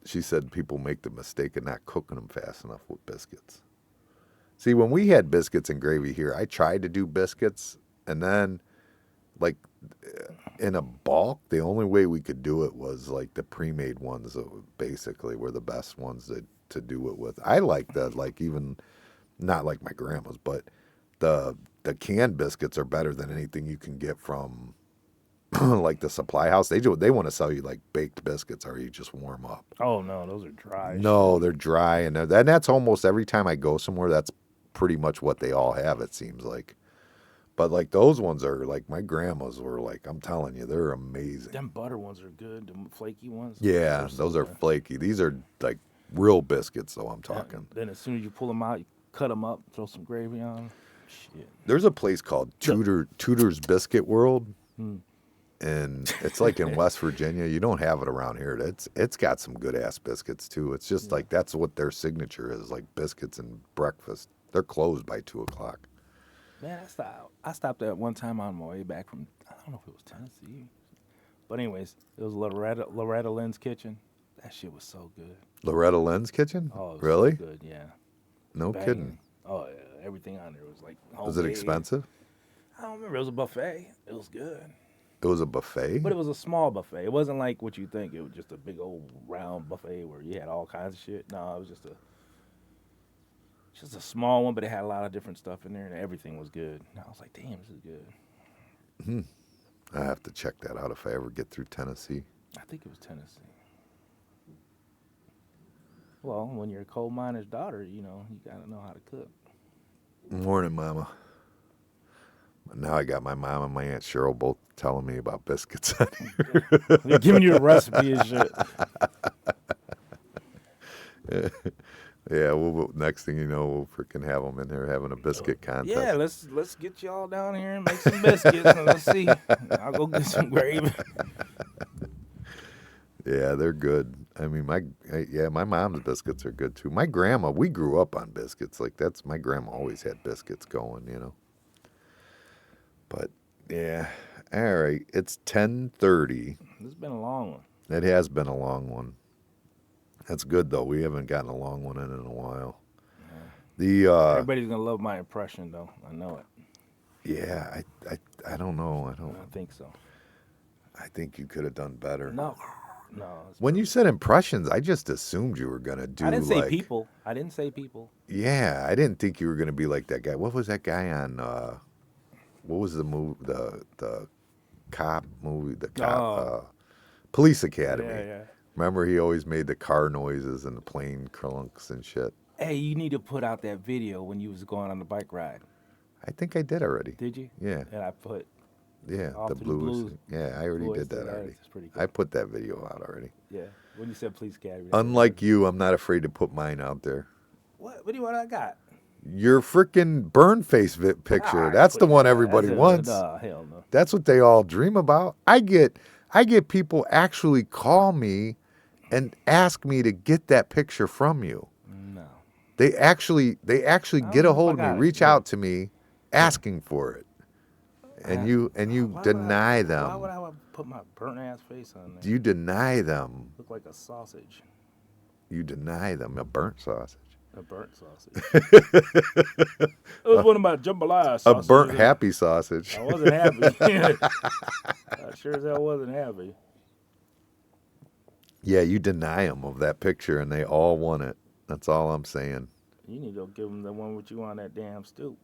She said people make the mistake of not cooking them fast enough with biscuits. See, when we had biscuits and gravy here, I tried to do biscuits, and then, like, in a bulk, the only way we could do it was, like, the pre-made ones that basically were the best ones to do it with. I like even, not like my grandma's, but the canned biscuits are better than anything you can get from, like, the supply house. They want to sell you, like, baked biscuits, or you just warm up.
Oh, no, those are dry.
No, they're dry, and that's almost every time I go somewhere, that's pretty much what they all have, it seems like. But, like, those ones are, like, my grandma's were, like, I'm telling you, they're amazing.
Them butter ones are good, them flaky ones.
Yeah,
so
those are
good.
flaky. These are, like, Real biscuits, though, I'm talking.
Then as soon as you pull them out, you cut them up, throw some gravy on 'em. Shit.
There's a place called Tudor's Biscuit World,
Hmm.
and it's like in West Virginia. You don't have it around here. It's got some good ass biscuits too. It's just like that's what their signature is, like biscuits and breakfast. They're closed by 2:00.
Man, I stopped at one time on my way back from, I don't know if it was Tennessee. But anyways, it was Loretta Lynn's Kitchen. That shit was so good.
Loretta Lynn's Kitchen?
Oh, it was
Really?
so good, yeah.
No
Banging.
kidding.
Oh, yeah. Everything on there was like
Was it
homemade.
expensive?
I don't remember. It was a buffet. It was good.
It was a buffet?
But it was a small buffet. It wasn't like what you think. It was just a big old round buffet where you had all kinds of shit. No, it was just a small one, but it had a lot of different stuff in there, and everything was good. And I was like, damn, this is good.
I have to check that out if I ever get through Tennessee.
I think it was Tennessee. Well, when you're a coal miner's daughter, you got to know how to cook.
Morning, Mama. Now I got my mom and my Aunt Cheryl both telling me about biscuits.
They're giving you a recipe and shit.
Yeah, next thing you know, we'll freaking have them in there having a biscuit contest.
Yeah, let's get you all down here and make some biscuits, and let's see. I'll go get some gravy.
Yeah, they're good. I mean, my mom's biscuits are good too. My grandma, we grew up on biscuits. Like my grandma always had biscuits going. But yeah, all right. It's 10:30.
It's been a long one.
It has been a long one. That's good though. We haven't gotten a long one in a while.
Everybody's gonna love my impression, though. I know it.
Yeah, I don't know.
I don't think so.
I think you could have done better.
No.
When you said impressions, I just assumed you were gonna do.
I didn't say people. I didn't say people.
Yeah, I didn't think you were gonna be like that guy. What was that guy on? What was the movie? The cop movie? The cop Police Academy.
Yeah.
Remember, he always made the car noises and the plane clunks and shit.
Hey, you need to put out that video when you was going on the bike ride.
I think I did already.
Did you?
Yeah.
And I put.
Yeah,
Off
the
to the
blues.
blues.
Yeah, I already
Boys
did that
did
already.
It's pretty good.
I put that video out already.
Yeah. When you said Police Academy.
Unlike you, I'm not afraid to put mine out there.
What do you want? I got.
Your freaking burn face picture. That's the one everybody wants.
Nah, hell no.
That's what they all dream about. I get people actually call me and ask me to get that picture from you.
No.
They actually get a hold of me, reach out to me, asking for it, and you deny them.
Why would I put my burnt ass face on there?
You deny them.
Look like a sausage.
You deny them a burnt sausage.
A burnt sausage. It was one of my jambalaya sausages.
A burnt happy sausage.
I wasn't happy. I sure as hell wasn't happy.
Yeah, you deny them of that picture, and they all want it. That's all I'm saying.
You need to go give them the one with you on that damn stoop.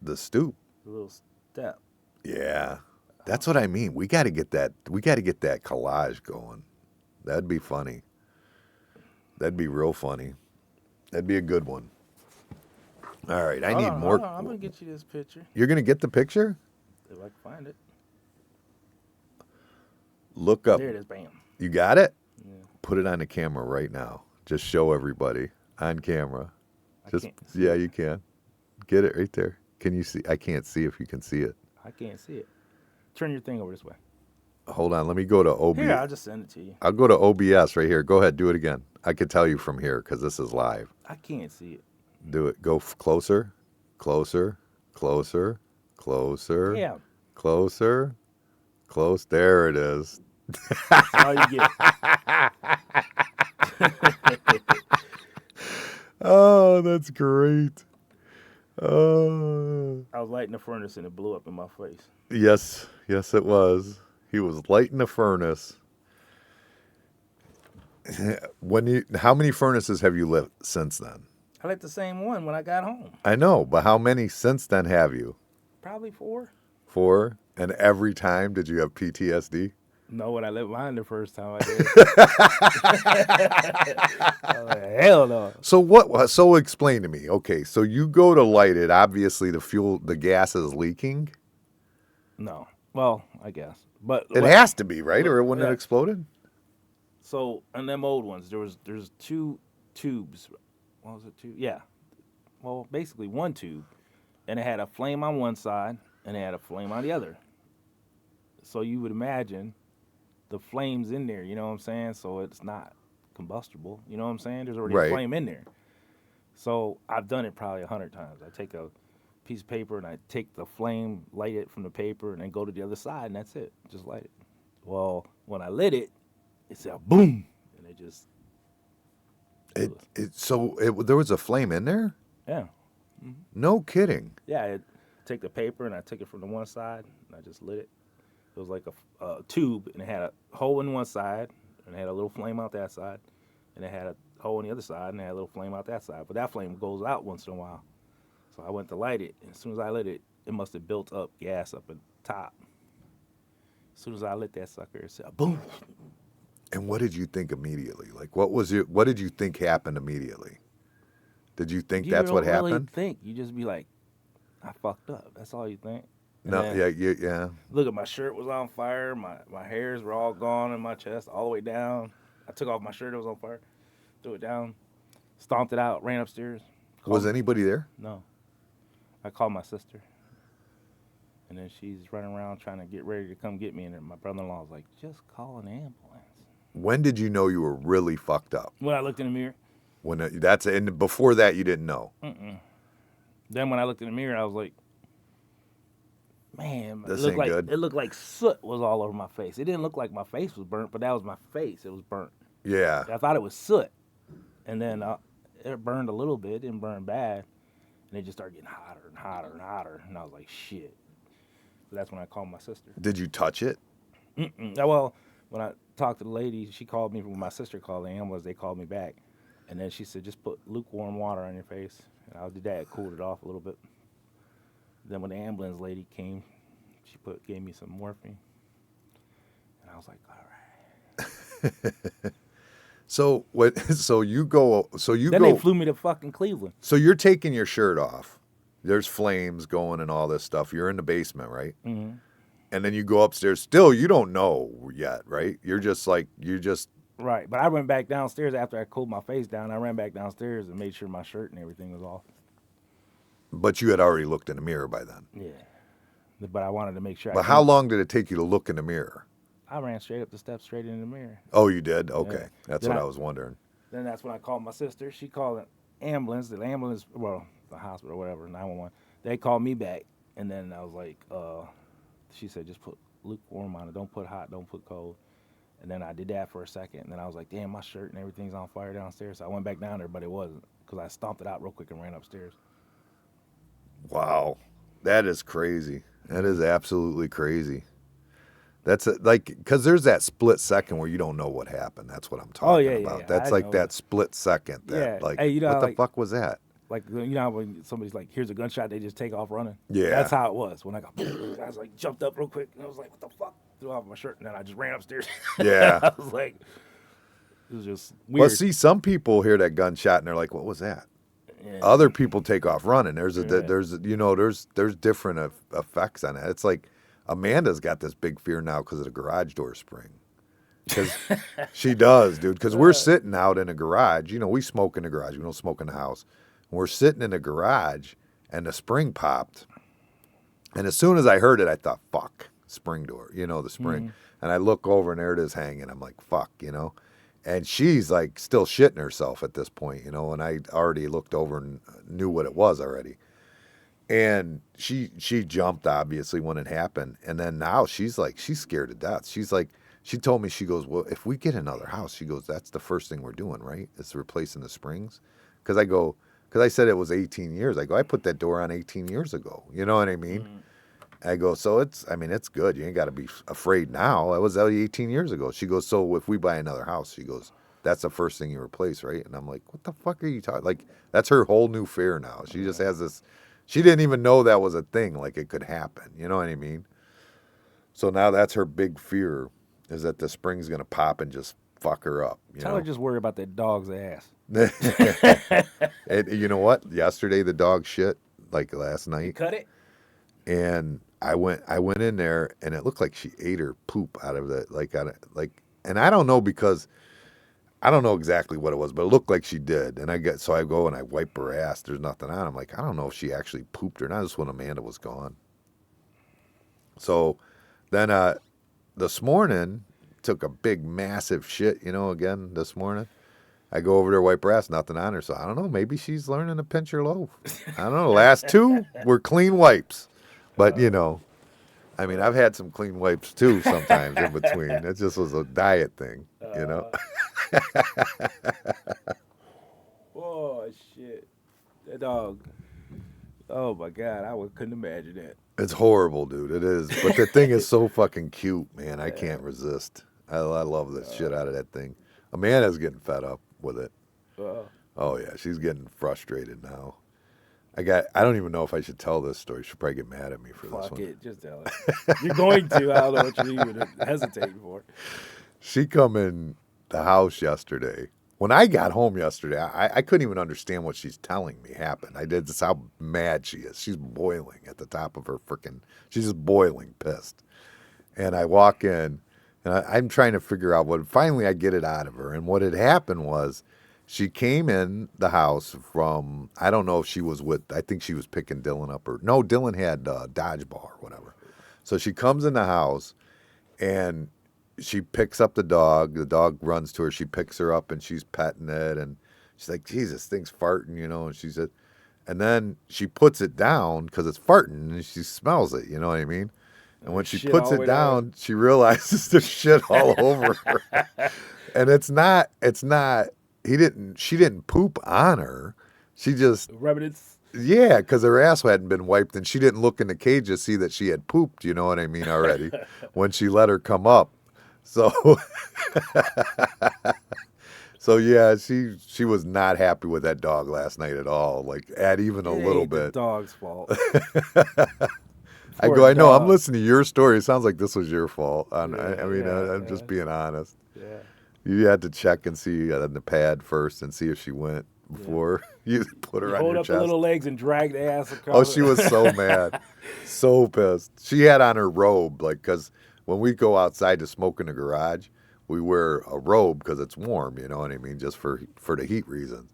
The stoop.
The little step.
Yeah, that's what I mean. We got to get that. We got to get that collage going. That'd be funny. That'd be real funny. That'd be a good one. All right, I need more.
I'm gonna get you this picture
You're gonna get the picture?
if I can find it.
Look up.
There it is. Bam.
You got it?
Yeah.
Put it on the camera right now. Just show everybody on camera.
I can't see
yeah,
it.
you can. Get it right there. Can you see? I can't see if you can see it.
I can't see it. Turn your thing over this way.
Hold on. Let me go to OBS.
Here, I'll just send it to you.
I'll go to OBS right here. Go ahead. Do it again. I can tell you from here because this is live.
I can't see it.
Do it. Go closer. Closer. Closer. Closer.
Yeah.
Closer. Close. There it is.
That's all you get.
Oh, that's great. Oh.
I was lighting the furnace and it blew up in my face.
Yes. Yes, it was. He was lighting a furnace. How many furnaces have you lit since then?
I lit the same one when I got home.
I know, but how many since then have you?
Probably 4.
4? And every time did you have PTSD?
No, when I lit mine the first time I did. I was like, hell no.
So what? So explain to me. Okay, so you go to light it. Obviously, the gas is leaking.
No. Well, I guess. But
It has to be, right? Or it wouldn't have
yeah.
exploded?
So on them old ones, there's two tubes. What was it? Two? Yeah. Well, basically one tube, and it had a flame on one side, and it had a flame on the other. So you would imagine the flames in there. You know what I'm saying? So it's not combustible. You know what I'm saying? There's already a
Right.
flame in there. So I've done it probably 100 times. I take a piece of paper and I take the flame, light it from the paper, and then go to the other side, and that's it. Just light it. Well, when I lit it, it said boom, and it just
There was a flame in there?
yeah.
No kidding.
Yeah, I take the paper and I took it from the one side and I just lit it. It was like a tube and it had a hole in one side and it had a little flame out that side, and it had a hole in the other side and it had a little flame out that side. But that flame goes out once in a while. So I went to light it, and as soon as I lit it, it must have built up gas up at the top. As soon as I lit that sucker, it said boom.
And what did you think immediately? Like, what did you think happened immediately? Did you think that's what
You don't really
happened?
think. You just be like, I fucked up. That's all you think. And
No,
then,
yeah.
Look, at my shirt was on fire. My hairs were all gone in my chest, all the way down. I took off my shirt. It was on fire. Threw it down. Stomped it out. Ran upstairs.
Was anybody there?
No. I called my sister. And then she's running around trying to get ready to come get me. And my brother-in-law was like, just call an ambulance.
When did you know you were really fucked up?
When I looked in the mirror.
And before that you didn't know.
Then when I looked in the mirror, I was like, man,
This ain't good.
It looked like soot was all over my face. It didn't look like my face was burnt, but that was my face. It was burnt.
Yeah.
I thought it was soot. And then it burned a little bit. It didn't burn bad. And it just started getting hotter and hotter and hotter. And I was like, shit. So that's when I called my sister.
Did you touch it?
Well, when I talked to the lady, she called me. When my sister called the ambulance, they called me back. And then she said, just put lukewarm water on your face. And I did that. It cooled it off a little bit. Then when the ambulance lady came, she gave me some morphine. And I was like, all right.
So what? So you go.
Then they flew me to fucking Cleveland.
So you're taking your shirt off. There's flames going and all this stuff. You're in the basement, right?
Mm-hmm.
And then you go upstairs. Still, you don't know yet, right? You're just
Right. But I went back downstairs after I cooled my face down. I ran back downstairs and made sure my shirt and everything was off.
But you had already looked in the mirror by then.
Yeah. But I wanted to make sure.
But how long did it take you to look in the mirror?
I ran straight up the steps, straight in the mirror.
Oh, you did? Okay.
Yeah.
That's what I was wondering.
Then that's when I called my sister. She called an ambulance. The ambulance, well, the hospital or whatever, 911. They called me back. And then I was like, she said, just put lukewarm on it. Don't put hot, don't put cold. And then I did that for a second. And then I was like, damn, my shirt and everything's on fire downstairs. So I went back down there, but it wasn't, because I stomped it out real quick and ran upstairs.
Wow. That is crazy. That is absolutely crazy. That's because there's that split second where you don't know what happened. That's what I'm talking about.
Yeah.
That's like that split second. That,
Yeah.
like,
Hey,
what the fuck was that?
Like, you know, when somebody's like, here's a gunshot, they just take off running.
Yeah.
That's how it was. When I was like, jumped up real quick, and I was like, what the fuck? Threw off my shirt, and then I just ran upstairs.
Yeah.
I was like, it was just weird.
Well, see, some people hear that gunshot and they're like, what was that?
Yeah.
Other people take off running. There's different effects on it. It's like Amanda's got this big fear now because of the garage door spring. Because she does, dude. Because we're sitting out in a garage. You know, we smoke in the garage. We don't smoke in the house. We're sitting in the garage, and the spring popped. And as soon as I heard it, I thought, fuck, spring door. You know, the spring.
Mm-hmm.
And I look over, and there it is hanging. I'm like, fuck, you know. And she's like still shitting herself at this point, you know, and I already looked over and knew what it was already. And she jumped, obviously, when it happened. And then now she's scared to death. She's like, she told me, she goes, well, if we get another house, she goes, that's the first thing we're doing, right? It's replacing the springs. Because I said it was 18 years. I go, I put that door on 18 years ago. You know what I mean? Mm-hmm. I go, so it's good. You ain't got to be afraid now. That was 18 years ago. She goes, so if we buy another house, she goes, that's the first thing you replace, right? And I'm like, what the fuck are you talking? Like, that's her whole new fear now. She just has this, she didn't even know that was a thing, like it could happen. You know what I mean? So now that's her big fear, is that the spring's going to pop and just fuck her up.
Tell her just worry about that dog's ass.
And you know what? Yesterday the dog shit, like last night.
You cut it?
And I went in there, and it looked like she ate her poop out of and I don't know, because I don't know exactly what it was, but it looked like she did. And so I go and I wipe her ass. There's nothing on. I'm like, I don't know if she actually pooped or not. This is when Amanda was gone. So then this morning, took a big, massive shit, again this morning. I go over there, wipe her ass, nothing on her. So I don't know. Maybe she's learning to pinch her loaf. I don't know. The last two were clean wipes. But, I mean, I've had some clean wipes too sometimes in between. It just was a diet thing,
Oh, shit. That dog. Oh, my God. Couldn't imagine that.
It's horrible, dude. It is. But the thing is so fucking cute, man. I can't resist. I love the shit out of that thing. Amanda's getting fed up with it. Oh, yeah. She's getting frustrated now. I don't even know if I should tell this story. She'll probably get mad at me for this one.
Fuck it. Just tell it. You're going to. I don't know what you're even hesitating for.
She come in the house yesterday. When I got home yesterday, I couldn't even understand what she's telling me happened. That's how mad she is. She's boiling at the top of her she's just boiling, pissed. And I walk in, and I'm trying to figure out finally I get it out of her. And what had happened was she came in the house from, I don't know if she was I think she was picking Dylan up no, Dylan had dodgeball or whatever. So she comes in the house, and she picks up the dog. The dog runs to her. She picks her up and she's petting it. And she's like, Jesus, thing's farting, And she said, and then she puts it down because it's farting and she smells it. You know what I mean? And when she puts it down, she realizes there's shit all over her. And she didn't poop on her. She just.
Remnants.
Yeah, because her ass hadn't been wiped and she didn't look in the cage to see that she had pooped. You know what I mean? Already when she let her come up. So, yeah, she was not happy with that dog last night at all. Like, at even a little bit.
The dog's fault.
I know. I'm listening to your story. It sounds like this was your fault. I'm just being honest.
Yeah.
You had to check and see on the pad first and see if she went before you put her on your chest.
Hold up the little legs and drag the ass across.
Oh, she was so mad, so pissed. She had on her robe, because when we go outside to smoke in the garage, we wear a robe because it's warm, you know what I mean, just for the heat reasons.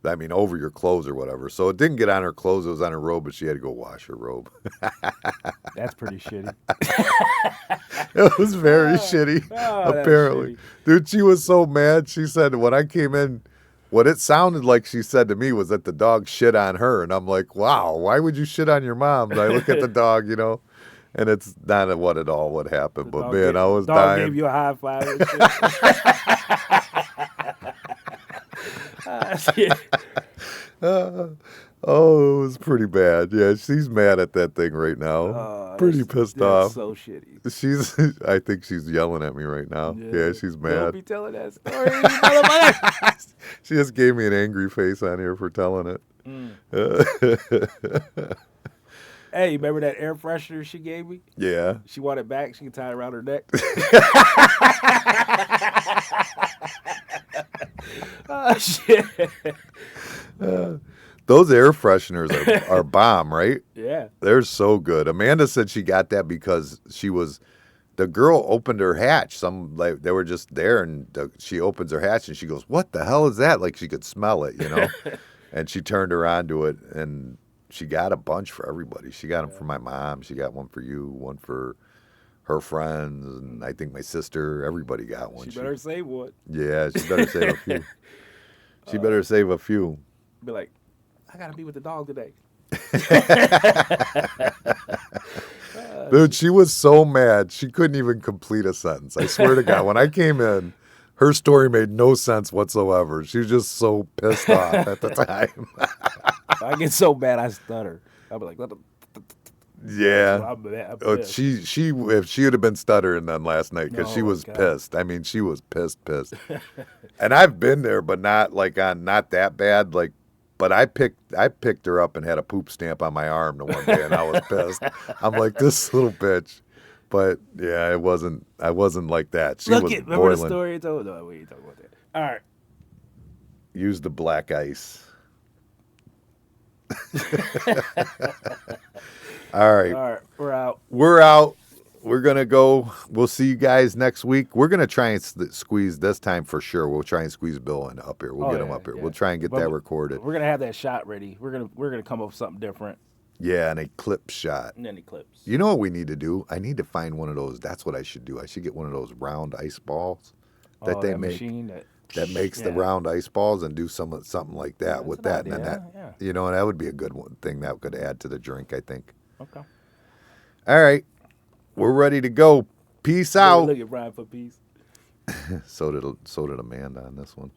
I mean, over your clothes or whatever. So it didn't get on her clothes, it was on her robe, but she had to go wash her robe.
That's pretty shitty.
It was very shitty, apparently. Shitty. Dude, she was so mad. She said, when I came in, what it sounded like she said to me was that the dog shit on her. And I'm like, wow, why would you shit on your mom? And I look at the dog, and it's not what at all what happened. But man, I was dying.
Dog gave you a high five and shit.
Oh, it was pretty bad. Yeah, she's mad at that thing right now. Pretty pissed off.
So shitty.
I think she's yelling at me right now. Yeah, she's mad.
Don't be telling that story, motherfucker.
She just gave me an angry face on here for telling it.
Hey, remember that air freshener she gave me?
Yeah.
She wanted it back. She can tie it around her neck. Oh, shit.
Those air fresheners are bomb, right?
Yeah.
They're so good. Amanda said she got that because the girl opened her hatch. They were just there, and she opens her hatch, and she goes, "What the hell is that?" Like she could smell it, And she turned her on to it, and she got a bunch for everybody. She got them for my mom. She got one for you, one for her friends, and I think my sister. Everybody got one.
She better save one.
Yeah, she better save a few. She better save a few.
Be like, I gotta be with the dog today.
Dude, she was so mad. She couldn't even complete a sentence. I swear to God, when I came in, her story made no sense whatsoever. She was just so pissed off at the time.
I get so mad I stutter. I'll be like, what the...
Yeah.
I'm
she if she would have been stuttering then last night because she was pissed. I mean, she was pissed. And I've been there, but not not that bad. But I picked her up and had a poop stamp on my arm the one day, and I was pissed. I'm like, this little bitch. But yeah, I wasn't like that. She was boiling.
Remember the story you told? No, we ain't talking about that. All right.
Use the black ice. All right.
All right, we're out.
We're we're gonna go. We'll see you guys next week. We're gonna try and squeeze this time for sure. We'll try and squeeze Bill in up here. We'll get him up here. We'll try and get that recorded.
We're gonna have that shot ready. We're gonna come up with something different.
Yeah, an eclipse shot.
And then eclipse.
You know what we need to do? I need to find one of those. That's what I should do. I should get one of those round ice balls that they make.
Machine
that makes the round ice balls and do something like that with that.
Idea,
and then that, that would be a good thing that could add to the drink, I think.
Okay.
All right. We're ready to go. Peace out.
Look at Brian for peace.
So did Amanda on this one.